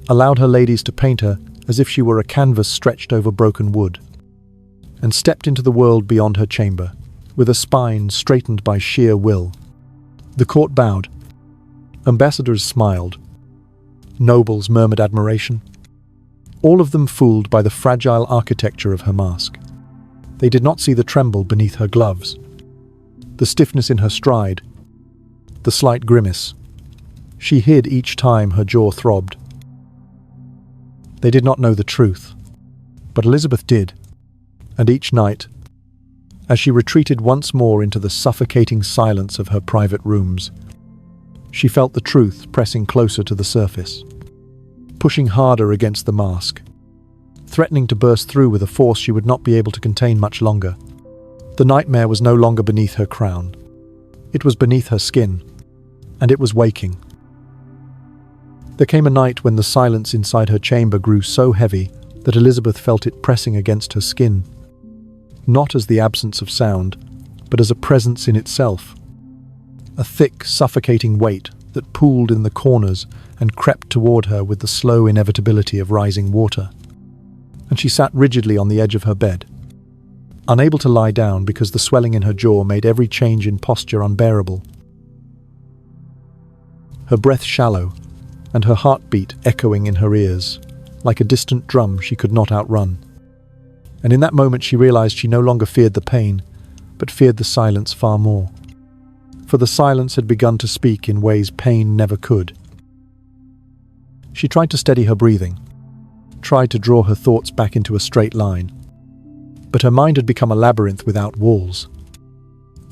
allowed her ladies to paint her as if she were a canvas stretched over broken wood, and stepped into the world beyond her chamber, with a spine straightened by sheer will. The court bowed. Ambassadors smiled. Nobles murmured admiration, all of them fooled by the fragile architecture of her mask. They did not see the tremble beneath her gloves, the stiffness in her stride, the slight grimace she hid each time her jaw throbbed. They did not know the truth, but Elizabeth did, and each night, as she retreated once more into the suffocating silence of her private rooms, she felt the truth pressing closer to the surface, pushing harder against the mask, threatening to burst through with a force she would not be able to contain much longer. The nightmare was no longer beneath her crown. It was beneath her skin, and it was waking. There came a night when the silence inside her chamber grew so heavy that Elizabeth felt it pressing against her skin, not as the absence of sound, but as a presence in itself. A thick, suffocating weight that pooled in the corners and crept toward her with the slow inevitability of rising water. And she sat rigidly on the edge of her bed, unable to lie down because the swelling in her jaw made every change in posture unbearable. Her breath shallow, and her heartbeat echoing in her ears, like a distant drum she could not outrun. And in that moment she realized she no longer feared the pain, but feared the silence far more. For the silence had begun to speak in ways pain never could. She tried to steady her breathing, tried to draw her thoughts back into a straight line, but her mind had become a labyrinth without walls,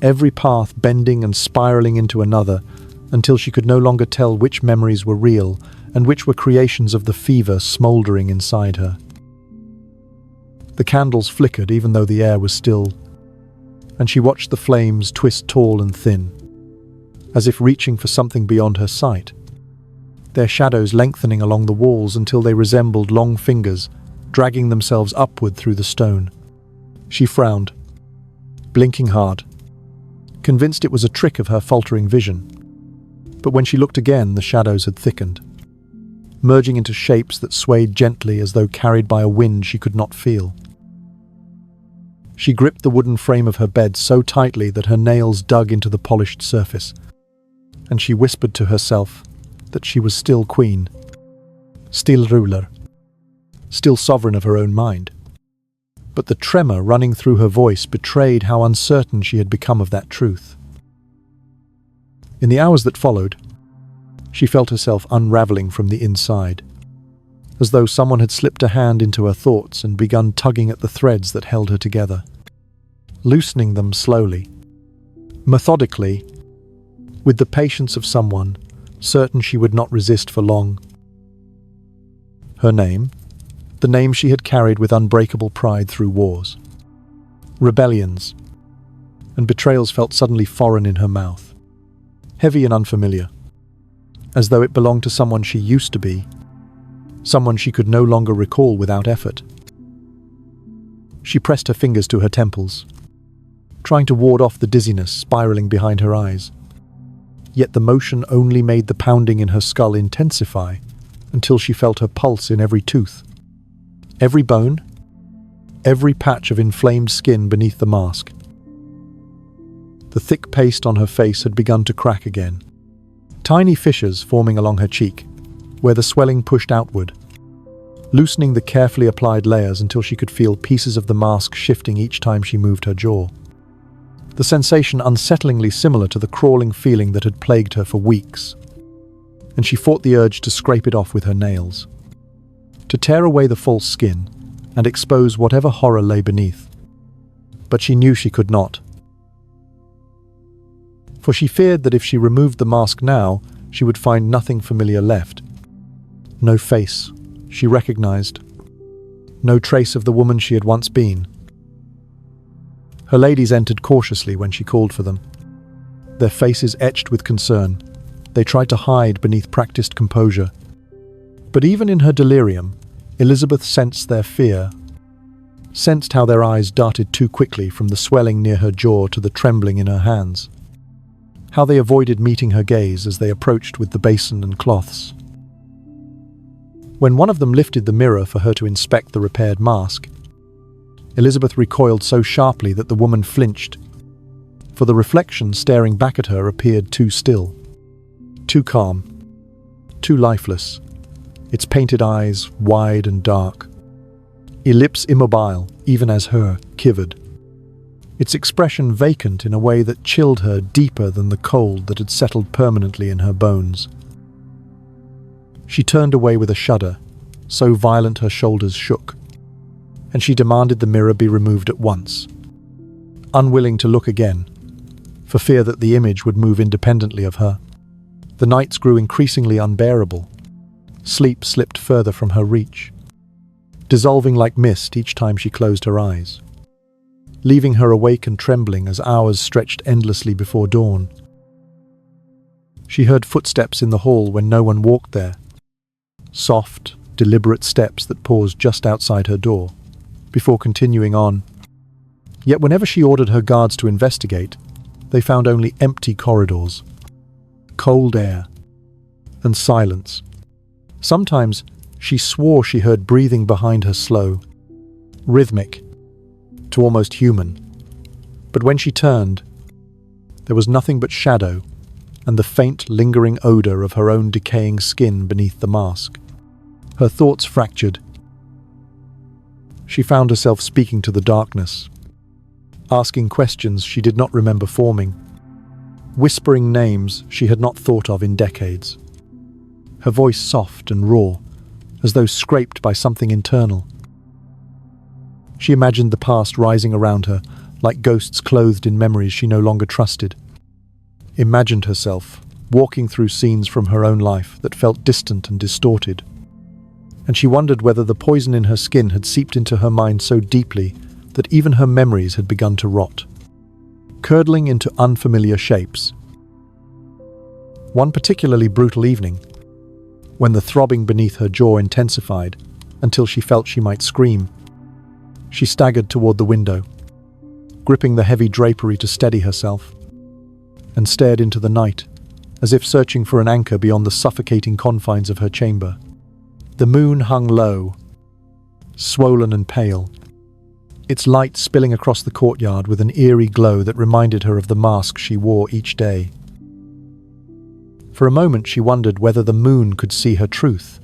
every path bending and spiraling into another until she could no longer tell which memories were real and which were creations of the fever smoldering inside her. The candles flickered even though the air was still, and she watched the flames twist tall and thin, as if reaching for something beyond her sight, their shadows lengthening along the walls until they resembled long fingers dragging themselves upward through the stone. She frowned, blinking hard, convinced it was a trick of her faltering vision. But when she looked again, the shadows had thickened, merging into shapes that swayed gently as though carried by a wind she could not feel. She gripped the wooden frame of her bed so tightly that her nails dug into the polished surface, and she whispered to herself that she was still queen, still ruler, still sovereign of her own mind. But the tremor running through her voice betrayed how uncertain she had become of that truth. In the hours that followed, she felt herself unraveling from the inside, as though someone had slipped a hand into her thoughts and begun tugging at the threads that held her together, loosening them slowly, methodically, with the patience of someone certain she would not resist for long. Her name, the name she had carried with unbreakable pride through wars, rebellions, and betrayals felt suddenly foreign in her mouth, heavy and unfamiliar, as though it belonged to someone she used to be, someone she could no longer recall without effort. She pressed her fingers to her temples, trying to ward off the dizziness spiraling behind her eyes. Yet the motion only made the pounding in her skull intensify until she felt her pulse in every tooth, every bone, every patch of inflamed skin beneath the mask. The thick paste on her face had begun to crack again, tiny fissures forming along her cheek, where the swelling pushed outward, loosening the carefully applied layers until she could feel pieces of the mask shifting each time she moved her jaw. The sensation unsettlingly similar to the crawling feeling that had plagued her for weeks, and she fought the urge to scrape it off with her nails, to tear away the false skin and expose whatever horror lay beneath. But she knew she could not, for she feared that if she removed the mask now, she would find nothing familiar left. No face she recognized, no trace of the woman she had once been. Her ladies entered cautiously when she called for them, their faces etched with concern. They tried to hide beneath practiced composure. But even in her delirium, Elizabeth sensed their fear, sensed how their eyes darted too quickly from the swelling near her jaw to the trembling in her hands, how they avoided meeting her gaze as they approached with the basin and cloths. When one of them lifted the mirror for her to inspect the repaired mask, Elizabeth recoiled so sharply that the woman flinched, for the reflection staring back at her appeared too still, too calm, too lifeless, its painted eyes wide and dark, lips immobile even as her quivered, its expression vacant in a way that chilled her deeper than the cold that had settled permanently in her bones. She turned away with a shudder, so violent her shoulders shook, and she demanded the mirror be removed at once, unwilling to look again, for fear that the image would move independently of her. The nights grew increasingly unbearable. Sleep slipped further from her reach, dissolving like mist each time she closed her eyes, leaving her awake and trembling as hours stretched endlessly before dawn. She heard footsteps in the hall when no one walked there, soft, deliberate steps that paused just outside her door, before continuing on. Yet whenever she ordered her guards to investigate, they found only empty corridors, cold air, and silence. Sometimes she swore she heard breathing behind her slow, rhythmic, to almost human. But when she turned, there was nothing but shadow and the faint, lingering odor of her own decaying skin beneath the mask. Her thoughts fractured. She found herself speaking to the darkness, asking questions she did not remember forming, whispering names she had not thought of in decades, her voice soft and raw, as though scraped by something internal. She imagined the past rising around her, like ghosts clothed in memories she no longer trusted. Imagined herself walking through scenes from her own life that felt distant and distorted. And she wondered whether the poison in her skin had seeped into her mind so deeply that even her memories had begun to rot, curdling into unfamiliar shapes. One particularly brutal evening, when the throbbing beneath her jaw intensified until she felt she might scream, she staggered toward the window, gripping the heavy drapery to steady herself, and stared into the night, as if searching for an anchor beyond the suffocating confines of her chamber. The moon hung low, swollen and pale, its light spilling across the courtyard with an eerie glow that reminded her of the mask she wore each day. For a moment she wondered whether the moon could see her truth,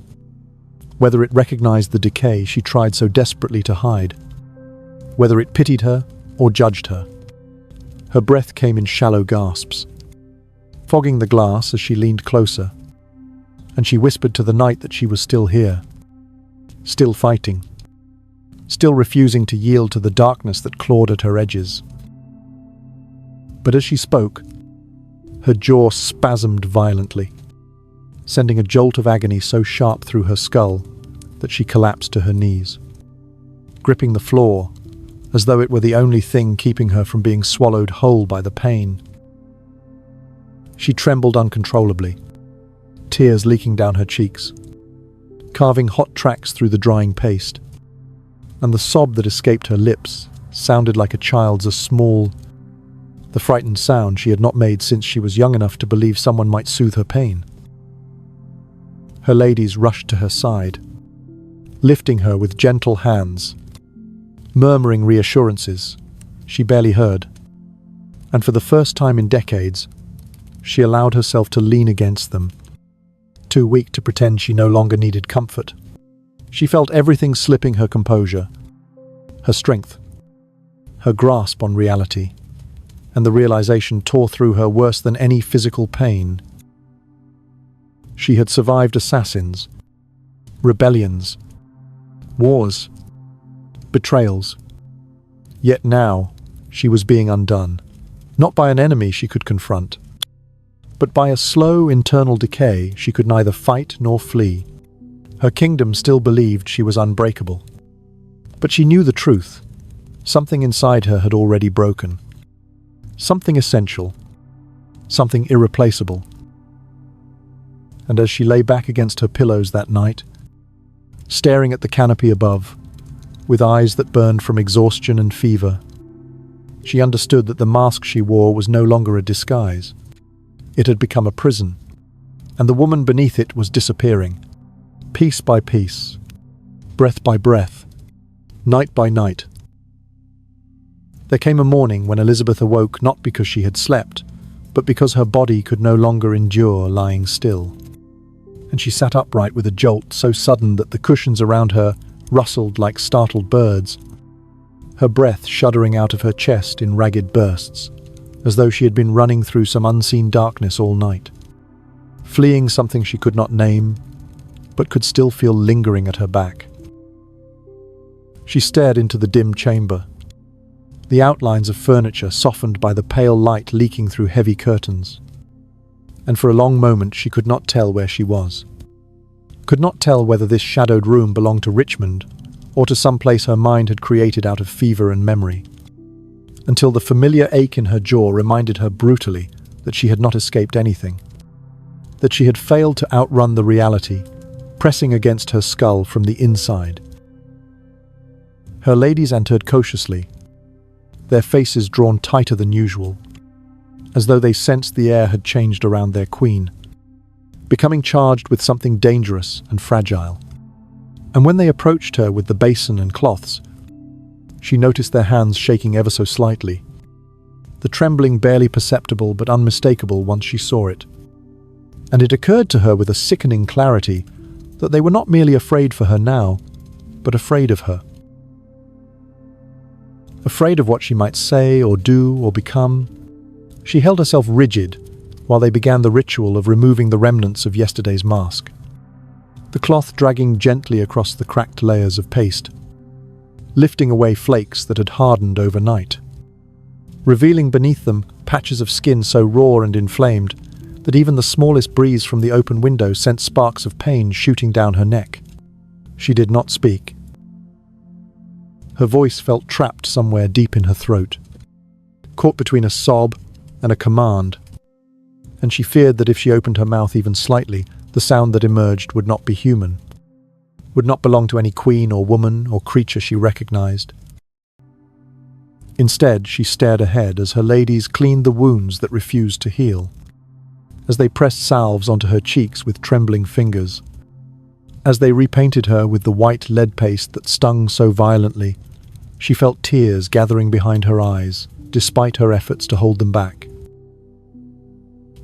whether it recognized the decay she tried so desperately to hide, whether it pitied her or judged her. Her breath came in shallow gasps, fogging the glass as she leaned closer, and she whispered to the night that she was still here, still fighting, still refusing to yield to the darkness that clawed at her edges. But as she spoke, her jaw spasmed violently, sending a jolt of agony so sharp through her skull that she collapsed to her knees, gripping the floor as though it were the only thing keeping her from being swallowed whole by the pain. She trembled uncontrollably, tears leaking down her cheeks, carving hot tracks through the drying paste. and the sob that escaped her lips sounded like a child's, the frightened sound she had not made since she was young enough to believe someone might soothe her pain. Her ladies rushed to her side, lifting her with gentle hands, murmuring reassurances she barely heard, and for the first time in decades, she allowed herself to lean against them, too weak to pretend she no longer needed comfort. She felt everything slipping her composure, her strength, her grasp on reality, and the realization tore through her worse than any physical pain. She had survived assassins, rebellions, wars, betrayals. Yet now, she was being undone, not by an enemy she could confront, but by a slow internal decay she could neither fight nor flee. Her kingdom still believed she was unbreakable. But she knew the truth. Something inside her had already broken. Something essential. Something irreplaceable. And as she lay back against her pillows that night, staring at the canopy above, with eyes that burned from exhaustion and fever, she understood that the mask she wore was no longer a disguise. It had become a prison, and the woman beneath it was disappearing, piece by piece, breath by breath, night by night. There came a morning when Elizabeth awoke not because she had slept, but because her body could no longer endure lying still. And she sat upright with a jolt so sudden that the cushions around her rustled like startled birds, her breath shuddering out of her chest in ragged bursts, as though she had been running through some unseen darkness all night, fleeing something she could not name, but could still feel lingering at her back. She stared into the dim chamber, the outlines of furniture softened by the pale light leaking through heavy curtains, and for a long moment she could not tell where she was. Could not tell whether this shadowed room belonged to Richmond or to some place her mind had created out of fever and memory, until the familiar ache in her jaw reminded her brutally that she had not escaped anything, that she had failed to outrun the reality, pressing against her skull from the inside. Her ladies entered cautiously, their faces drawn tighter than usual, as though they sensed the air had changed around their queen, becoming charged with something dangerous and fragile. And when they approached her with the basin and cloths, she noticed their hands shaking ever so slightly, the trembling barely perceptible but unmistakable once she saw it. And it occurred to her with a sickening clarity that they were not merely afraid for her now, but afraid of her. Afraid of what she might say or do or become. She held herself rigid while they began the ritual of removing the remnants of yesterday's mask, the cloth dragging gently across the cracked layers of paste, lifting away flakes that had hardened overnight, revealing beneath them patches of skin so raw and inflamed that even the smallest breeze from the open window sent sparks of pain shooting down her neck. She did not speak. Her voice felt trapped somewhere deep in her throat, caught between a sob and a command, and she feared that if she opened her mouth even slightly, the sound that emerged would not be human, would not belong to any queen or woman or creature she recognized. Instead, she stared ahead as her ladies cleaned the wounds that refused to heal, as they pressed salves onto her cheeks with trembling fingers, as they repainted her with the white lead paste that stung so violently. She felt tears gathering behind her eyes, despite her efforts to hold them back.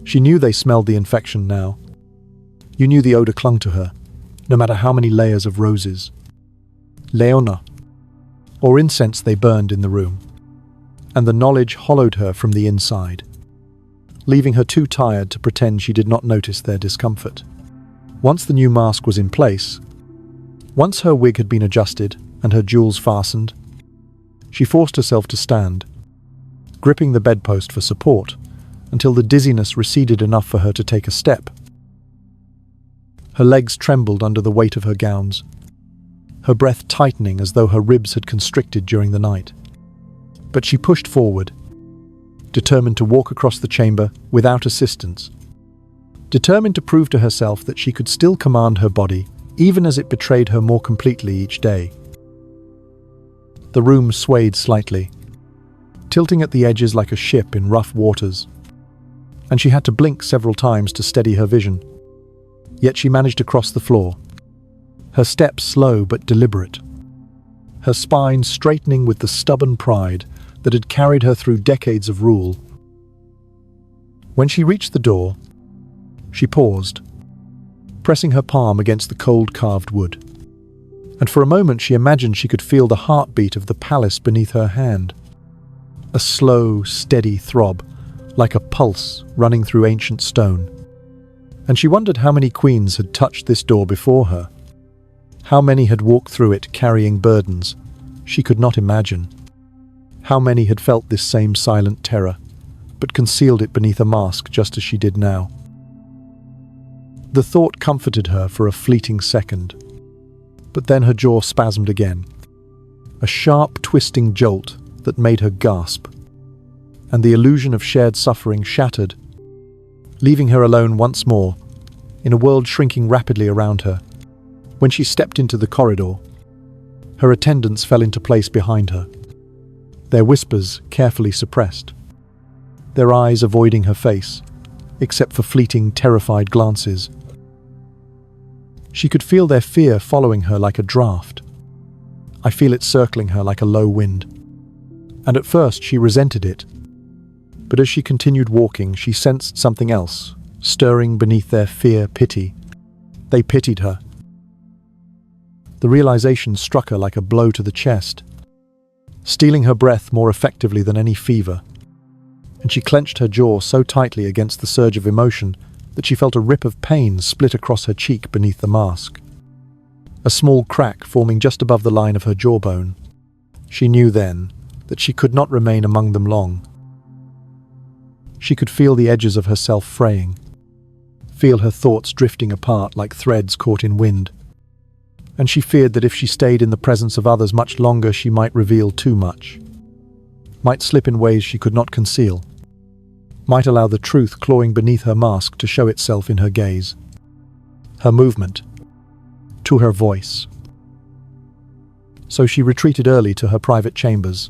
She knew they smelled the infection now. You knew the odor clung to her, no matter how many layers of roses, Leona, or incense they burned in the room, and the knowledge hollowed her from the inside, leaving her too tired to pretend she did not notice their discomfort. Once the new mask was in place, once her wig had been adjusted and her jewels fastened, she forced herself to stand, gripping the bedpost for support, until the dizziness receded enough for her to take a step. Her legs trembled under the weight of her gowns, her breath tightening as though her ribs had constricted during the night. But she pushed forward, determined to walk across the chamber without assistance, determined to prove to herself that she could still command her body, even as it betrayed her more completely each day. The room swayed slightly, tilting at the edges like a ship in rough waters, and she had to blink several times to steady her vision. Yet she managed to cross the floor, her steps slow but deliberate, her spine straightening with the stubborn pride that had carried her through decades of rule. When she reached the door, she paused, pressing her palm against the cold carved wood, and for a moment she imagined she could feel the heartbeat of the palace beneath her hand. A slow, steady throb, like a pulse running through ancient stone. And she wondered how many queens had touched this door before her. How many had walked through it carrying burdens she could not imagine. How many had felt this same silent terror, but concealed it beneath a mask just as she did now. The thought comforted her for a fleeting second, but then her jaw spasmed again. A sharp, twisting jolt that made her gasp, and the illusion of shared suffering shattered, leaving her alone once more, in a world shrinking rapidly around her. When she stepped into the corridor, her attendants fell into place behind her, their whispers carefully suppressed, their eyes avoiding her face, except for fleeting, terrified glances. She could feel their fear following her like a draft. I feel it circling her like a low wind. And at first she resented it. But as she continued walking, she sensed something else, stirring beneath their fear-pity. They pitied her. The realization struck her like a blow to the chest, stealing her breath more effectively than any fever. And she clenched her jaw so tightly against the surge of emotion that she felt a rip of pain split across her cheek beneath the mask. A small crack forming just above the line of her jawbone. She knew then that she could not remain among them long. She could feel the edges of herself fraying, feel her thoughts drifting apart like threads caught in wind. And she feared that if she stayed in the presence of others much longer, she might reveal too much, might slip in ways she could not conceal, might allow the truth clawing beneath her mask to show itself in her gaze, her movement, to her voice. So she retreated early to her private chambers,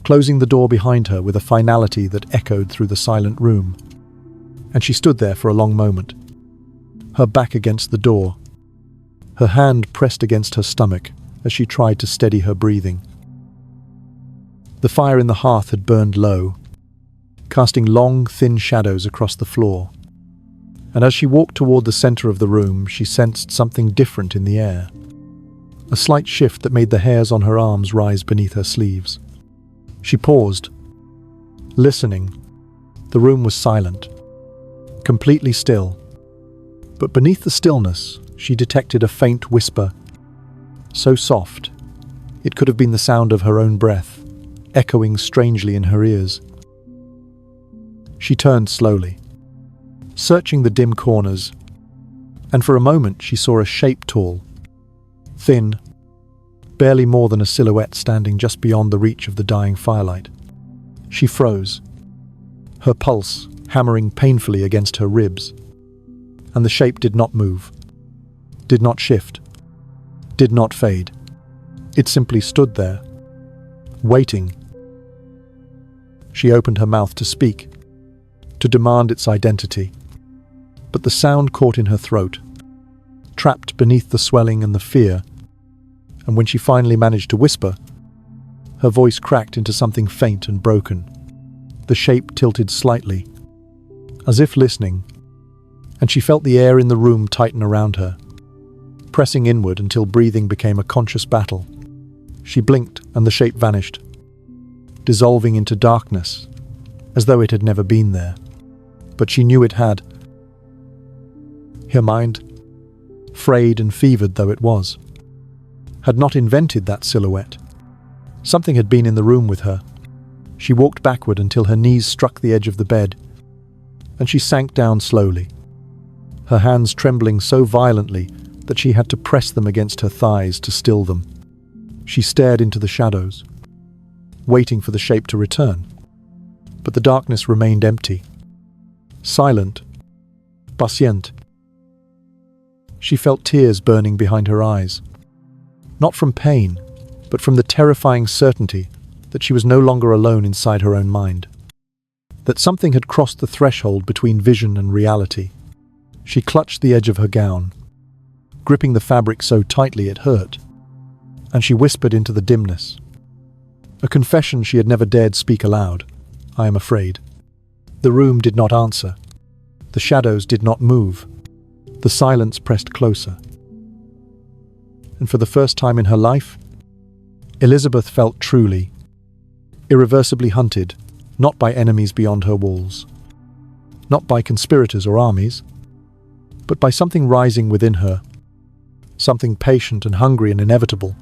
closing the door behind her with a finality that echoed through the silent room. And she stood there for a long moment, her back against the door, her hand pressed against her stomach as she tried to steady her breathing. The fire in the hearth had burned low, casting long, thin shadows across the floor. And as she walked toward the center of the room, she sensed something different in the air. A slight shift that made the hairs on her arms rise beneath her sleeves. She paused, listening. The room was silent, completely still. But beneath the stillness, she detected a faint whisper, so soft, it could have been the sound of her own breath, echoing strangely in her ears. She turned slowly, searching the dim corners, and for a moment she saw a shape tall, thin, barely more than a silhouette standing just beyond the reach of the dying firelight. She froze, her pulse hammering painfully against her ribs, and the shape did not move, did not shift, did not fade. It simply stood there, waiting. She opened her mouth to speak, to demand its identity, but the sound caught in her throat, trapped beneath the swelling and the fear, and when she finally managed to whisper, her voice cracked into something faint and broken. The shape tilted slightly, as if listening, and she felt the air in the room tighten around her, pressing inward until breathing became a conscious battle. She blinked and the shape vanished, dissolving into darkness, as though it had never been there. But she knew it had. Her mind, frayed and fevered though it was, had not invented that silhouette. Something had been in the room with her. She walked backward until her knees struck the edge of the bed, and she sank down slowly, her hands trembling so violently that she had to press them against her thighs to still them. She stared into the shadows, waiting for the shape to return. But the darkness remained empty, silent, patient. She felt tears burning behind her eyes, not from pain, but from the terrifying certainty that she was no longer alone inside her own mind. That something had crossed the threshold between vision and reality. She clutched the edge of her gown, gripping the fabric so tightly it hurt, and she whispered into the dimness. A confession she had never dared speak aloud. "I am afraid." The room did not answer. The shadows did not move. The silence pressed closer. And for the first time in her life, Elizabeth felt truly, irreversibly hunted, not by enemies beyond her walls, not by conspirators or armies, but by something rising within her, something patient and hungry and inevitable,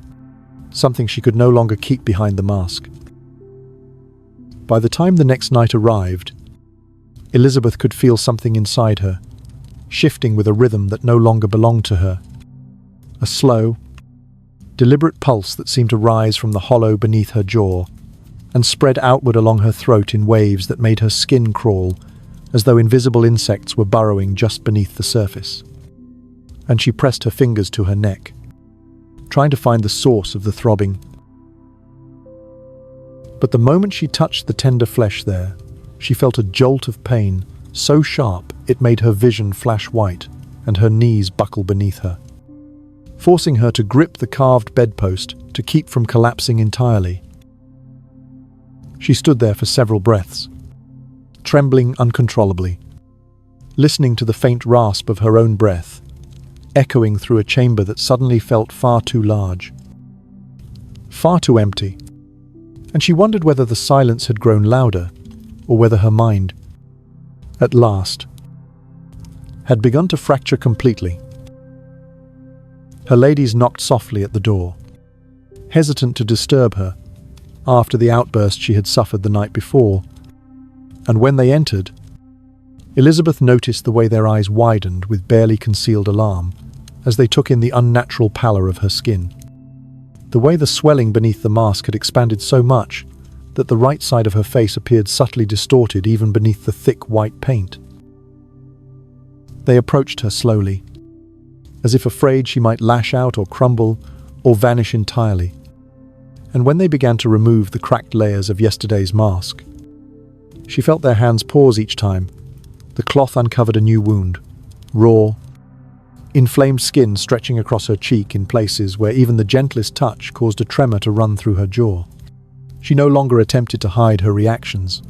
something she could no longer keep behind the mask. By the time the next night arrived, Elizabeth could feel something inside her, shifting with a rhythm that no longer belonged to her. A slow, deliberate pulse that seemed to rise from the hollow beneath her jaw and spread outward along her throat in waves that made her skin crawl, as though invisible insects were burrowing just beneath the surface. And she pressed her fingers to her neck, trying to find the source of the throbbing. But the moment she touched the tender flesh there, she felt a jolt of pain, so sharp it made her vision flash white and her knees buckle beneath her, forcing her to grip the carved bedpost to keep from collapsing entirely. She stood there for several breaths, trembling uncontrollably, listening to the faint rasp of her own breath, echoing through a chamber that suddenly felt far too large, far too empty, and she wondered whether the silence had grown louder or whether her mind, at last, had begun to fracture completely. Her ladies knocked softly at the door, hesitant to disturb her after the outburst she had suffered the night before, and when they entered, Elizabeth noticed the way their eyes widened with barely concealed alarm as they took in the unnatural pallor of her skin. The way the swelling beneath the mask had expanded so much that the right side of her face appeared subtly distorted even beneath the thick white paint. They approached her slowly, as if afraid she might lash out or crumble or vanish entirely. And when they began to remove the cracked layers of yesterday's mask, she felt their hands pause each time. The cloth uncovered a new wound, raw, inflamed skin stretching across her cheek in places where even the gentlest touch caused a tremor to run through her jaw. She no longer attempted to hide her reactions.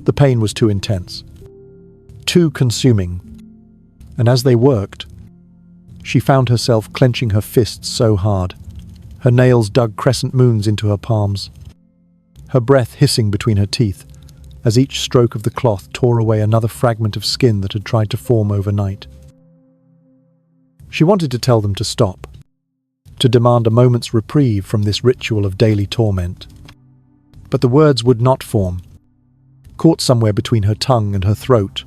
The pain was too intense, too consuming, and as they worked, she found herself clenching her fists so hard, her nails dug crescent moons into her palms, her breath hissing between her teeth as each stroke of the cloth tore away another fragment of skin that had tried to form overnight. She wanted to tell them to stop, to demand a moment's reprieve from this ritual of daily torment. But the words would not form, caught somewhere between her tongue and her throat,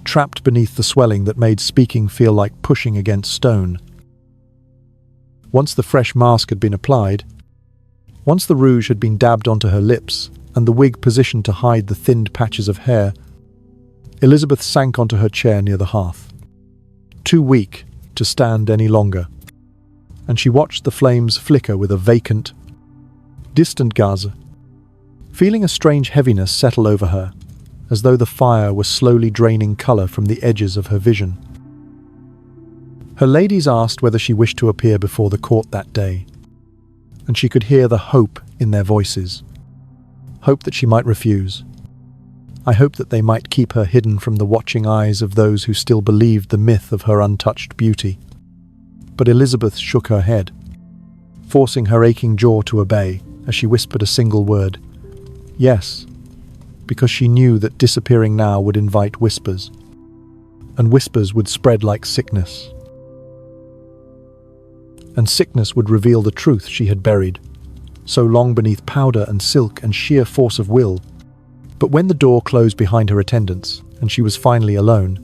trapped beneath the swelling that made speaking feel like pushing against stone. Once the fresh mask had been applied, once the rouge had been dabbed onto her lips and the wig positioned to hide the thinned patches of hair, Elizabeth sank onto her chair near the hearth, too weak to stand any longer, and she watched the flames flicker with a vacant, distant gaze, feeling a strange heaviness settle over her, as though the fire was slowly draining colour from the edges of her vision. Her ladies asked whether she wished to appear before the court that day, and she could hear the hope in their voices. Hope that she might refuse. I hoped that they might keep her hidden from the watching eyes of those who still believed the myth of her untouched beauty. But Elizabeth shook her head, forcing her aching jaw to obey as she whispered a single word, "Yes," because she knew that disappearing now would invite whispers, and whispers would spread like sickness. And sickness would reveal the truth she had buried, so long beneath powder and silk and sheer force of will. But when the door closed behind her attendants, and she was finally alone,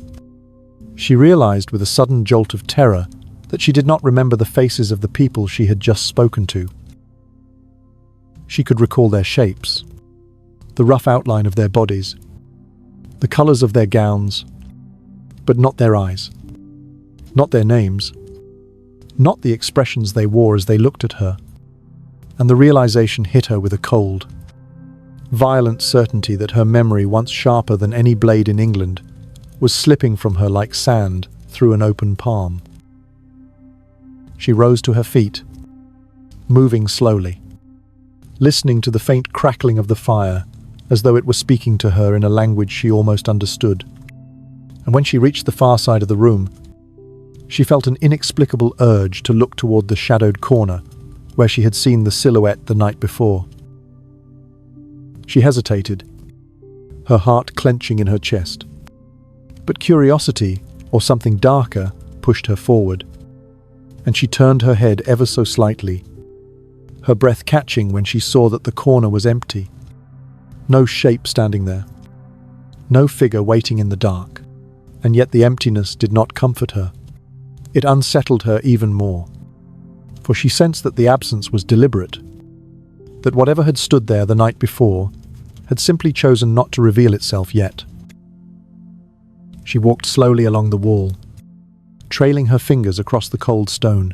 she realized with a sudden jolt of terror that she did not remember the faces of the people she had just spoken to. She could recall their shapes, the rough outline of their bodies, the colors of their gowns, but not their eyes, not their names. not the expressions they wore as they looked at her, and the realization hit her with a cold, violent certainty that her memory, once sharper than any blade in England, was slipping from her like sand through an open palm. She rose to her feet, moving slowly, listening to the faint crackling of the fire as though it were speaking to her in a language she almost understood. And when she reached the far side of the room, she felt an inexplicable urge to look toward the shadowed corner where she had seen the silhouette the night before. She hesitated, her heart clenching in her chest. But curiosity, or something darker, pushed her forward, and she turned her head ever so slightly, her breath catching when she saw that the corner was empty. No shape standing there, no figure waiting in the dark, and yet the emptiness did not comfort her. It unsettled her even more, for she sensed that the absence was deliberate, that whatever had stood there the night before had simply chosen not to reveal itself yet. She walked slowly along the wall, trailing her fingers across the cold stone,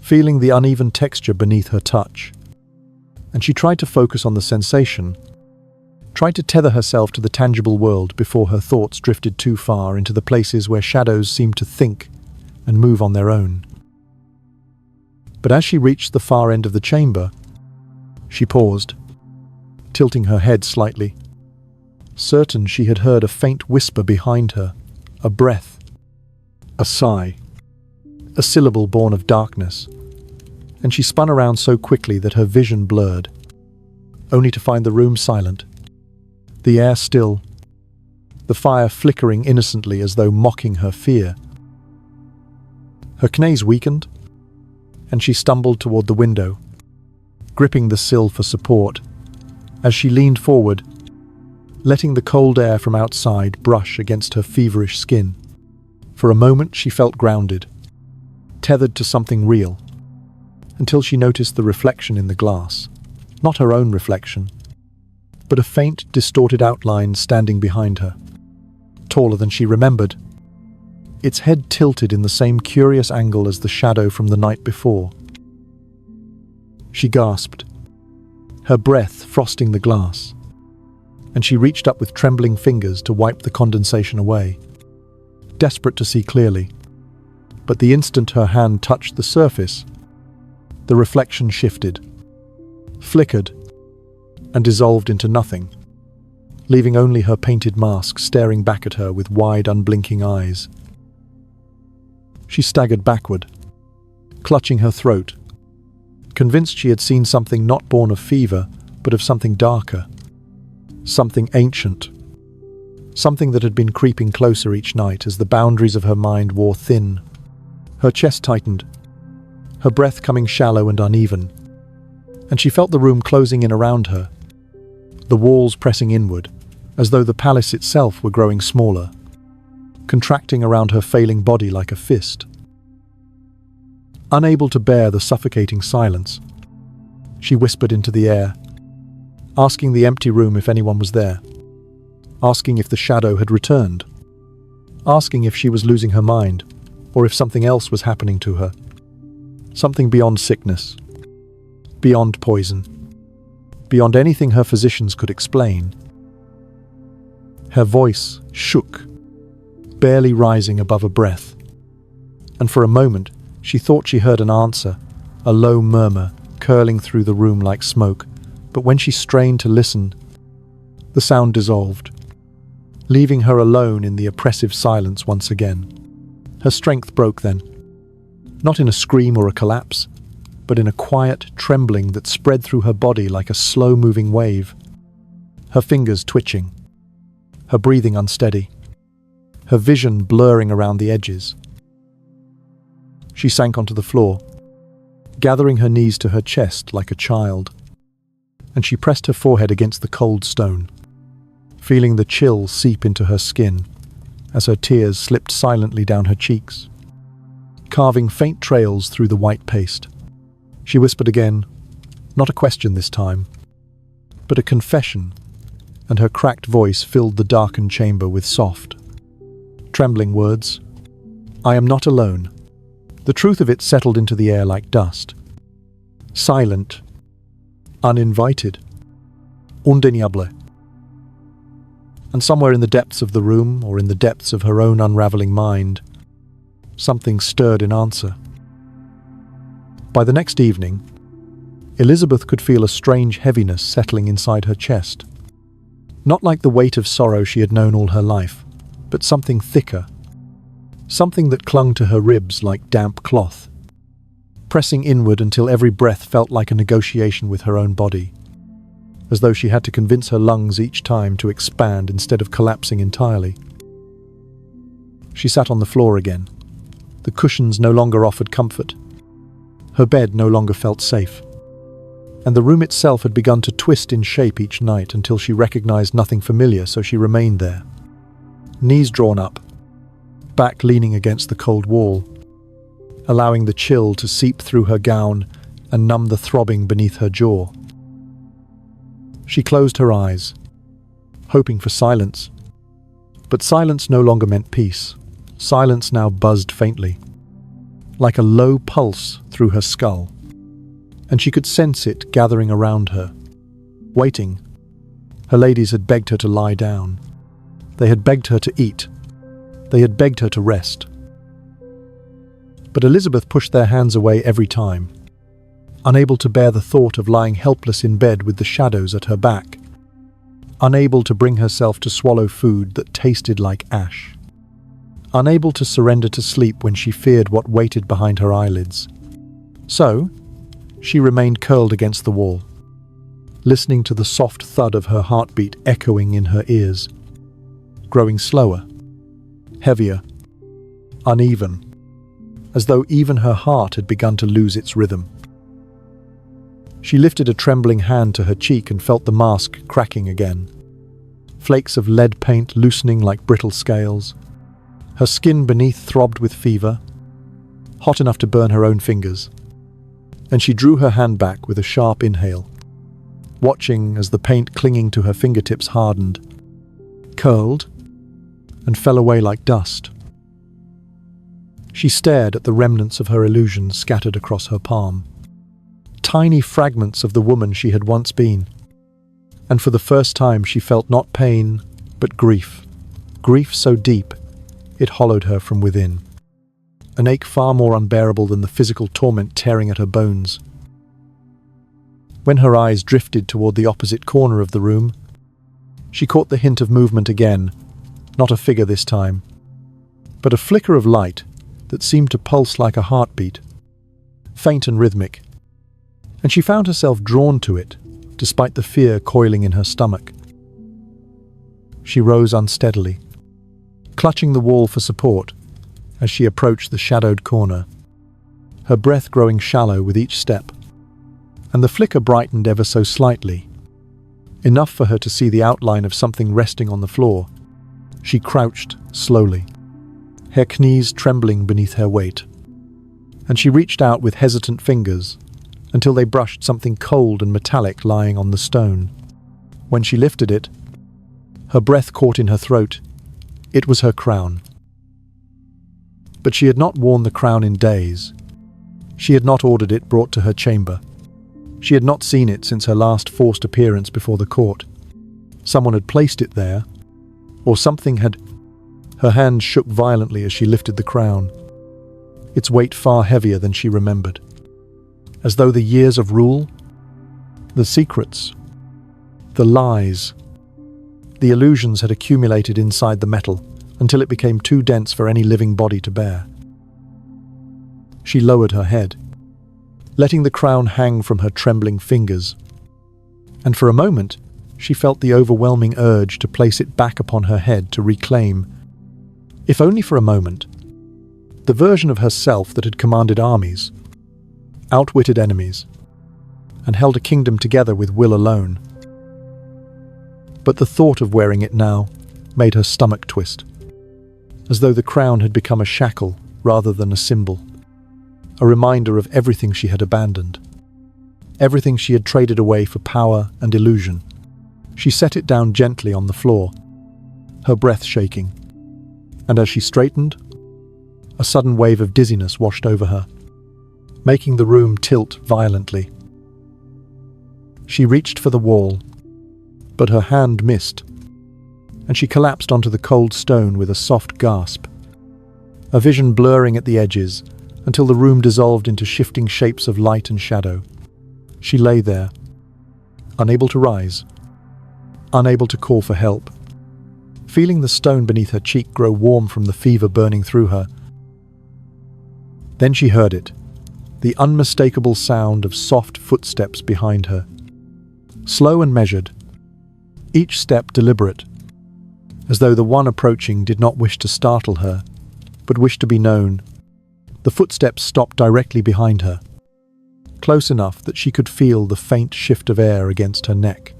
feeling the uneven texture beneath her touch. And she tried to focus on the sensation, tried to tether herself to the tangible world before her thoughts drifted too far into the places where shadows seemed to think and move on their own. But as she reached the far end of the chamber, she paused, tilting her head slightly, certain she had heard a faint whisper behind her, a breath, a sigh, a syllable born of darkness, and she spun around so quickly that her vision blurred, only to find the room silent, the air still, the fire flickering innocently as though mocking her fear. Her knees weakened, and she stumbled toward the window, gripping the sill for support, as she leaned forward, letting the cold air from outside brush against her feverish skin. For a moment she felt grounded, tethered to something real, until she noticed the reflection in the glass. Not her own reflection, but a faint, distorted outline standing behind her, taller than she remembered, its head tilted in the same curious angle as the shadow from the night before. She gasped, her breath frosting the glass, and she reached up with trembling fingers to wipe the condensation away, desperate to see clearly. But the instant her hand touched the surface, the reflection shifted, flickered, and dissolved into nothing, leaving only her painted mask staring back at her with wide, unblinking eyes. She staggered backward, clutching her throat, convinced she had seen something not born of fever, but of something darker, something ancient, something that had been creeping closer each night as the boundaries of her mind wore thin. Her chest tightened, her breath coming shallow and uneven, and she felt the room closing in around her, the walls pressing inward, as though the palace itself were growing smaller, contracting around her failing body like a fist. Unable to bear the suffocating silence, she whispered into the air, asking the empty room if anyone was there, asking if the shadow had returned, asking if she was losing her mind, or if something else was happening to her, something beyond sickness, beyond poison, beyond anything her physicians could explain. Her voice shook, barely rising above a breath, and for a moment she thought she heard an answer, a low murmur curling through the room like smoke, but when she strained to listen, the sound dissolved, leaving her alone in the oppressive silence once again. Her strength broke then, not in a scream or a collapse, but in a quiet trembling that spread through her body like a slow-moving wave, her fingers twitching, her breathing unsteady, her vision blurring around the edges. She sank onto the floor, gathering her knees to her chest like a child, and she pressed her forehead against the cold stone, feeling the chill seep into her skin as her tears slipped silently down her cheeks, carving faint trails through the white paste. She whispered again, not a question this time, but a confession, and her cracked voice filled the darkened chamber with soft, trembling words. "I am not alone. The truth of it settled into the air like dust. Silent, uninvited, undeniable. And somewhere in the depths of the room, or in the depths of her own unraveling mind, something stirred in answer. By the next evening, Elizabeth could feel a strange heaviness settling inside her chest. Not like the weight of sorrow she had known all her life, but something thicker, something that clung to her ribs like damp cloth, pressing inward until every breath felt like a negotiation with her own body, as though she had to convince her lungs each time to expand instead of collapsing entirely. She sat on the floor again. The cushions no longer offered comfort. Her bed no longer felt safe. And the room itself had begun to twist in shape each night until she recognized nothing familiar, so she remained there, knees drawn up, back leaning against the cold wall, allowing the chill to seep through her gown and numb the throbbing beneath her jaw. She closed her eyes, hoping for silence. But silence no longer meant peace. Silence now buzzed faintly, like a low pulse through her skull, and she could sense it gathering around her, waiting. Her ladies had begged her to lie down. They had begged her to eat. They had begged her to rest. But Elizabeth pushed their hands away every time, unable to bear the thought of lying helpless in bed with the shadows at her back, unable to bring herself to swallow food that tasted like ash, unable to surrender to sleep when she feared what waited behind her eyelids. So, she remained curled against the wall, listening to the soft thud of her heartbeat echoing in her ears, growing slower, heavier, uneven, as though even her heart had begun to lose its rhythm. She lifted a trembling hand to her cheek and felt the mask cracking again, flakes of lead paint loosening like brittle scales. Her skin beneath throbbed with fever, hot enough to burn her own fingers, and she drew her hand back with a sharp inhale, watching as the paint clinging to her fingertips hardened, curled, and fell away like dust. She stared at the remnants of her illusion scattered across her palm, tiny fragments of the woman she had once been, and for the first time she felt not pain, but grief, grief so deep it hollowed her from within, an ache far more unbearable than the physical torment tearing at her bones. When her eyes drifted toward the opposite corner of the room, she caught the hint of movement again, not a figure this time, but a flicker of light that seemed to pulse like a heartbeat, faint and rhythmic, and she found herself drawn to it, despite the fear coiling in her stomach. She rose unsteadily, clutching the wall for support as she approached the shadowed corner, her breath growing shallow with each step, and the flicker brightened ever so slightly, enough for her to see the outline of something resting on the floor. She crouched slowly, her knees trembling beneath her weight, and she reached out with hesitant fingers until they brushed something cold and metallic lying on the stone. When she lifted it, her breath caught in her throat. It was her crown. But she had not worn the crown in days. She had not ordered it brought to her chamber. She had not seen it since her last forced appearance before the court. Someone had placed it there, or something had. Her hand shook violently as she lifted the crown, its weight far heavier than she remembered, as though the years of rule, the secrets, the lies, the illusions had accumulated inside the metal until it became too dense for any living body to bear. She lowered her head, letting the crown hang from her trembling fingers, and for a moment she felt the overwhelming urge to place it back upon her head to reclaim, if only for a moment, the version of herself that had commanded armies, outwitted enemies, and held a kingdom together with will alone. But the thought of wearing it now made her stomach twist, as though the crown had become a shackle rather than a symbol, a reminder of everything she had abandoned, everything she had traded away for power and illusion. She set it down gently on the floor, her breath shaking, and as she straightened, A sudden wave of dizziness washed over her, making the room tilt violently. She reached for the wall, but her hand missed, and she collapsed onto the cold stone with a soft gasp, a vision blurring at the edges until the room dissolved into shifting shapes of light and shadow. She lay there, unable to rise, unable to call for help, feeling the stone beneath her cheek grow warm from the fever burning through her. Then she heard it, the unmistakable sound of soft footsteps behind her. Slow and measured, each step deliberate, as though the one approaching did not wish to startle her, but wished to be known. The footsteps stopped directly behind her, close enough that she could feel the faint shift of air against her neck,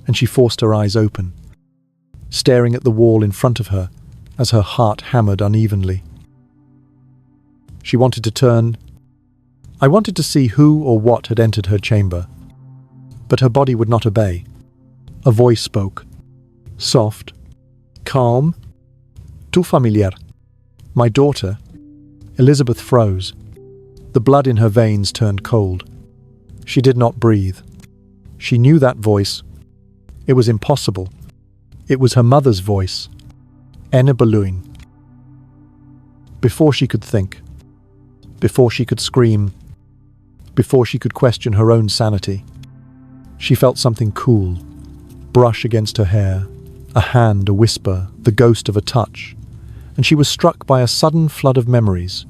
and she forced her eyes open, staring at the wall in front of her as her heart hammered unevenly. She wanted to turn. I wanted to see who or what had entered her chamber, but her body would not obey. A voice spoke, soft, calm. Tu familiar. My daughter. Elizabeth froze. The blood in her veins turned cold. She did not breathe. She knew that voice. It was impossible. It was her mother's voice. Ene Beluin. Before she could think, before she could scream, before she could question her own sanity, she felt something cool brush against her hair, a hand, a whisper, the ghost of a touch, and she was struck by a sudden flood of memories.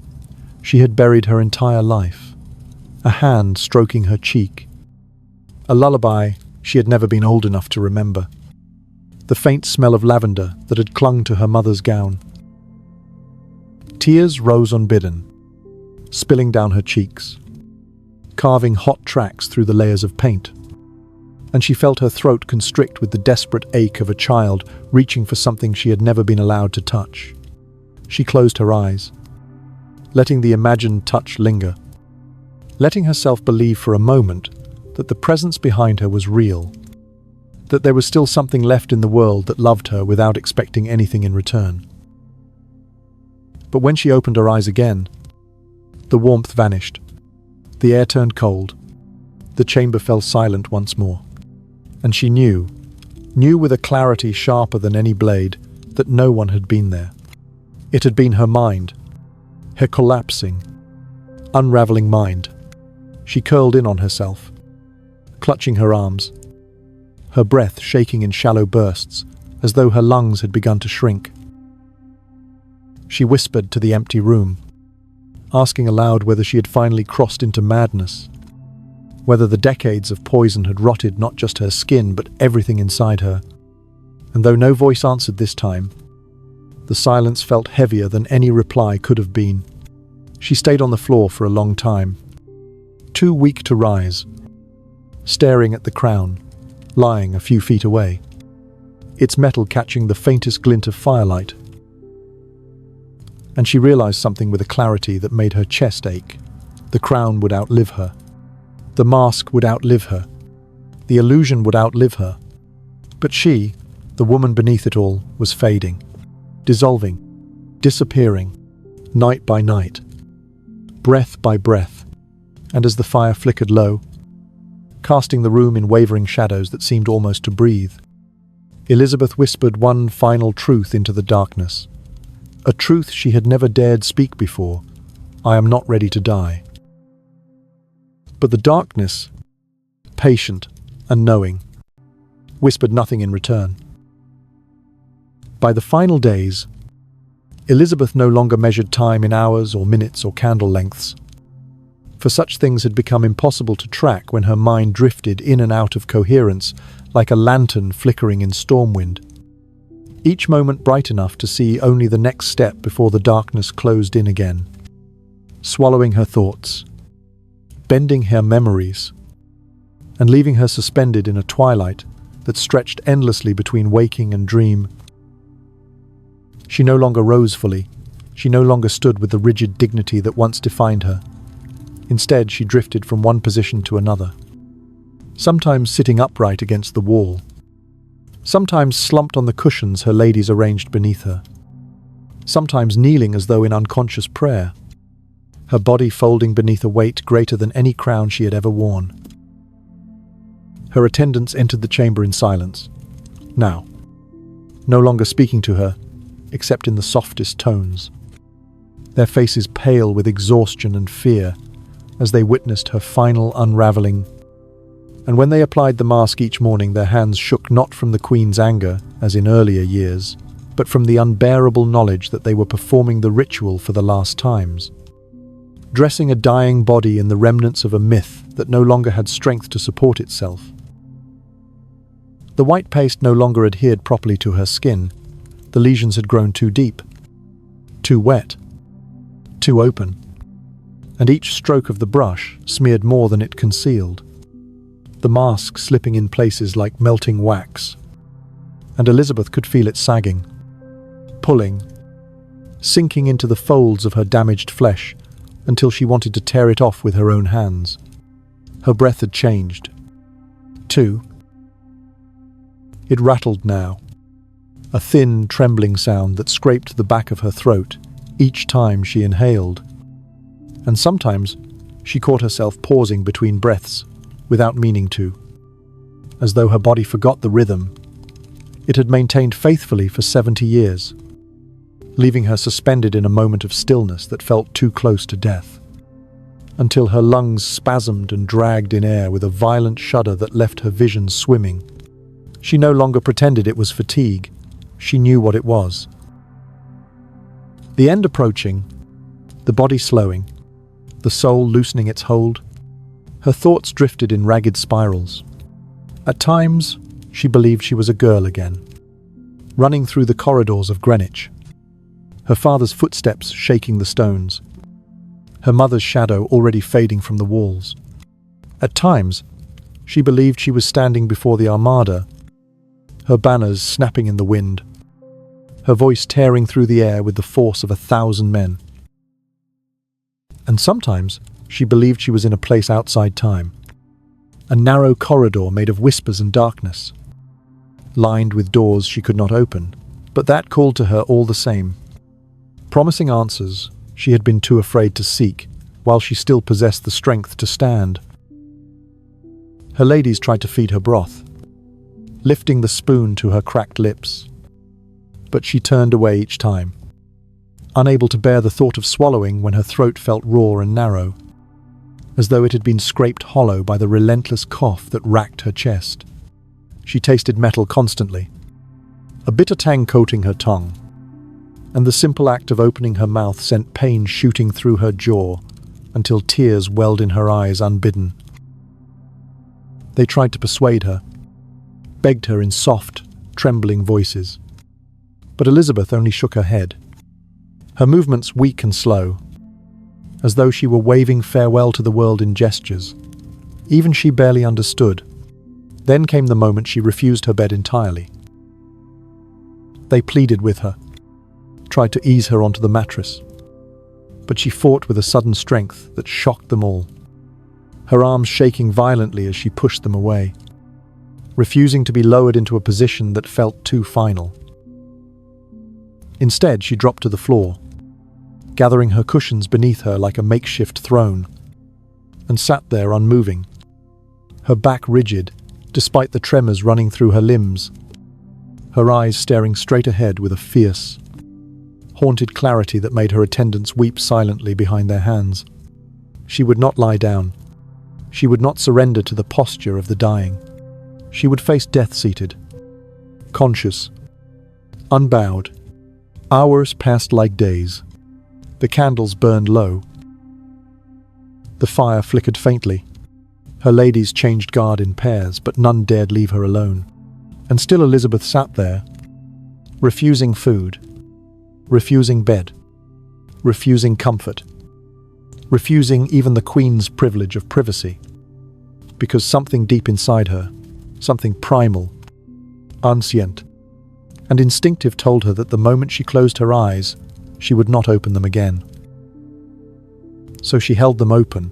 She had buried her entire life. A hand stroking her cheek. A lullaby she had never been old enough to remember. The faint smell of lavender that had clung to her mother's gown. Tears rose unbidden, spilling down her cheeks, carving hot tracks through the layers of paint, and she felt her throat constrict with the desperate ache of a child reaching for something she had never been allowed to touch. She closed her eyes, letting the imagined touch linger, letting herself believe for a moment that the presence behind her was real, that there was still something left in the world that loved her without expecting anything in return. But when she opened her eyes again, the warmth vanished. The air turned cold. The chamber fell silent once more. And she knew with a clarity sharper than any blade, that no one had been there. It had been her mind, her collapsing, unraveling mind. She curled in on herself, clutching her arms, her breath shaking in shallow bursts, as though her lungs had begun to shrink. She whispered to the empty room, asking aloud whether she had finally crossed into madness, whether the decades of poison had rotted not just her skin but everything inside her. And though no voice answered this time, the silence felt heavier than any reply could have been. She stayed on the floor for a long time, too weak to rise, staring at the crown, lying a few feet away, its metal catching the faintest glint of firelight. And she realized something with a clarity that made her chest ache. The crown would outlive her. The mask would outlive her. The illusion would outlive her. But she, the woman beneath it all, was fading, dissolving, disappearing, night by night, breath by breath, and as the fire flickered low, casting the room in wavering shadows that seemed almost to breathe, Elizabeth whispered one final truth into the darkness, a truth she had never dared speak before. I am not ready to die. But the darkness, patient and knowing, whispered nothing in return. By the final days, Elizabeth no longer measured time in hours or minutes or candle lengths, for such things had become impossible to track when her mind drifted in and out of coherence like a lantern flickering in storm wind. Each moment bright enough to see only the next step before the darkness closed in again, swallowing her thoughts, bending her memories, and leaving her suspended in a twilight that stretched endlessly between waking and dream. She no longer rose fully. She no longer stood with the rigid dignity that once defined her. Instead, she drifted from one position to another, sometimes sitting upright against the wall, sometimes slumped on the cushions her ladies arranged beneath her, sometimes kneeling as though in unconscious prayer, her body folding beneath a weight greater than any crown she had ever worn. Her attendants entered the chamber in silence, now, no longer speaking to her, except in the softest tones, their faces pale with exhaustion and fear as they witnessed her final unraveling. And when they applied the mask each morning, their hands shook not from the Queen's anger, as in earlier years, but from the unbearable knowledge that they were performing the ritual for the last times, dressing a dying body in the remnants of a myth that no longer had strength to support itself. The white paste no longer adhered properly to her skin. The lesions had grown too deep, too wet, too open, and each stroke of the brush smeared more than it concealed, the mask slipping in places like melting wax, and Elizabeth could feel it sagging, pulling, sinking into the folds of her damaged flesh until she wanted to tear it off with her own hands. Her breath had changed, too. It rattled now, a thin, trembling sound that scraped the back of her throat each time she inhaled. And sometimes she caught herself pausing between breaths without meaning to, as though her body forgot the rhythm it had maintained faithfully for 70 years, leaving her suspended in a moment of stillness that felt too close to death, until her lungs spasmed and dragged in air with a violent shudder that left her vision swimming. She no longer pretended it was fatigue. She knew what it was. The end approaching, the body slowing, the soul loosening its hold. Her thoughts drifted in ragged spirals. At times, she believed she was a girl again, running through the corridors of Greenwich, her father's footsteps shaking the stones, her mother's shadow already fading from the walls. At times, she believed she was standing before the Armada, her banners snapping in the wind, her voice tearing through the air with the force of 1,000 men. And sometimes she believed she was in a place outside time, a narrow corridor made of whispers and darkness, lined with doors she could not open, but that called to her all the same, promising answers she had been too afraid to seek while she still possessed the strength to stand. Her ladies tried to feed her broth, lifting the spoon to her cracked lips, but she turned away each time, unable to bear the thought of swallowing when her throat felt raw and narrow, as though it had been scraped hollow by the relentless cough that racked her chest. She tasted metal constantly, a bitter tang coating her tongue, and the simple act of opening her mouth sent pain shooting through her jaw until tears welled in her eyes unbidden. They tried to persuade her, begged her in soft, trembling voices, but Elizabeth only shook her head, her movements weak and slow, as though she were waving farewell to the world in gestures. Even she barely understood. Then came the moment she refused her bed entirely. They pleaded with her, tried to ease her onto the mattress, but she fought with a sudden strength that shocked them all, her arms shaking violently as she pushed them away, refusing to be lowered into a position that felt too final. Instead, she dropped to the floor, gathering her cushions beneath her like a makeshift throne, and sat there unmoving, her back rigid, despite the tremors running through her limbs, her eyes staring straight ahead with a fierce, haunted clarity that made her attendants weep silently behind their hands. She would not lie down. She would not surrender to the posture of the dying. She would face death seated, conscious, unbowed. Hours passed like days. The candles burned low. The fire flickered faintly. Her ladies changed guard in pairs, but none dared leave her alone. And still Elizabeth sat there, refusing food, refusing bed, refusing comfort, refusing even the Queen's privilege of privacy, because something deep inside her, something primal, ancient, and instinctive told her that the moment she closed her eyes, she would not open them again. So she held them open,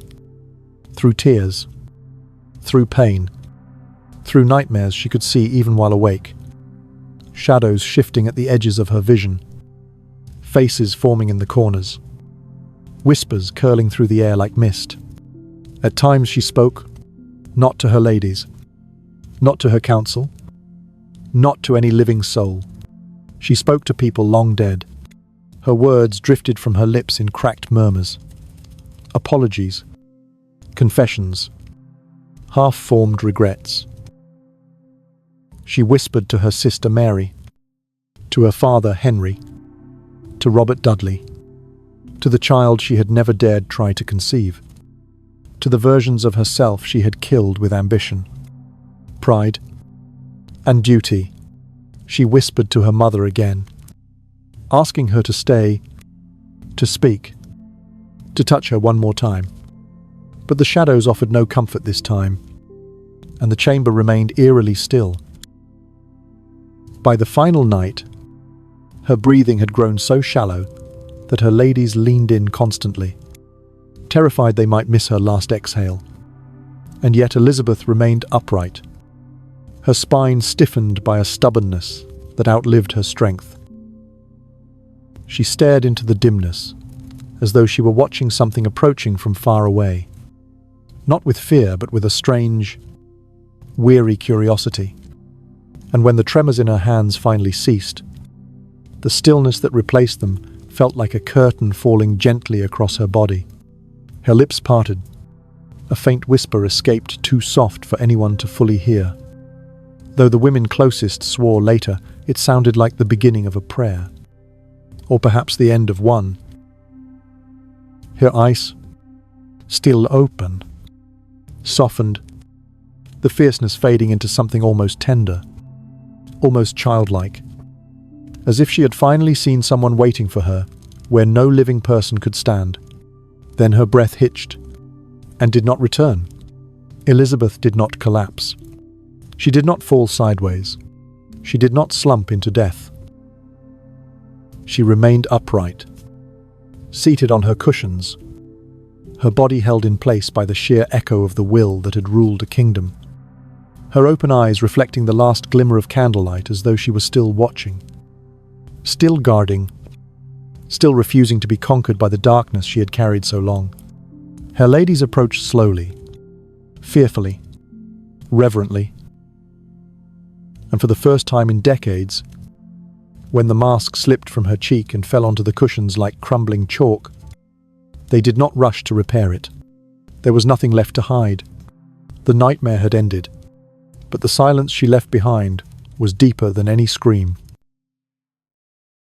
through tears, through pain, through nightmares she could see even while awake, shadows shifting at the edges of her vision, faces forming in the corners, whispers curling through the air like mist. At times she spoke, not to her ladies, not to her council, not to any living soul. She spoke to people long dead. Her words drifted from her lips in cracked murmurs. Apologies, confessions, half-formed regrets. She whispered to her sister Mary, to her father Henry, to Robert Dudley, to the child she had never dared try to conceive, to the versions of herself she had killed with ambition, pride, and duty. She whispered to her mother again, asking her to stay, to speak, to touch her one more time. But the shadows offered no comfort this time, and the chamber remained eerily still. By the final night, her breathing had grown so shallow that her ladies leaned in constantly, terrified they might miss her last exhale. And yet Elizabeth remained upright, her spine stiffened by a stubbornness that outlived her strength. She stared into the dimness, as though she were watching something approaching from far away, not with fear, but with a strange, weary curiosity. And when the tremors in her hands finally ceased, the stillness that replaced them felt like a curtain falling gently across her body. Her lips parted. A faint whisper escaped, too soft for anyone to fully hear. Though the women closest swore later, it sounded like the beginning of a prayer, or perhaps the end of one. Her eyes, still open, softened, the fierceness fading into something almost tender, almost childlike, as if she had finally seen someone waiting for her where no living person could stand. Then her breath hitched and did not return. Elizabeth did not collapse. She did not fall sideways. She did not slump into death. She remained upright, seated on her cushions, her body held in place by the sheer echo of the will that had ruled a kingdom, her open eyes reflecting the last glimmer of candlelight as though she was still watching, still guarding, still refusing to be conquered by the darkness she had carried so long. Her ladies approached slowly, fearfully, reverently, and for the first time in decades, when the mask slipped from her cheek and fell onto the cushions like crumbling chalk, they did not rush to repair it. There was nothing left to hide. The nightmare had ended, but the silence she left behind was deeper than any scream.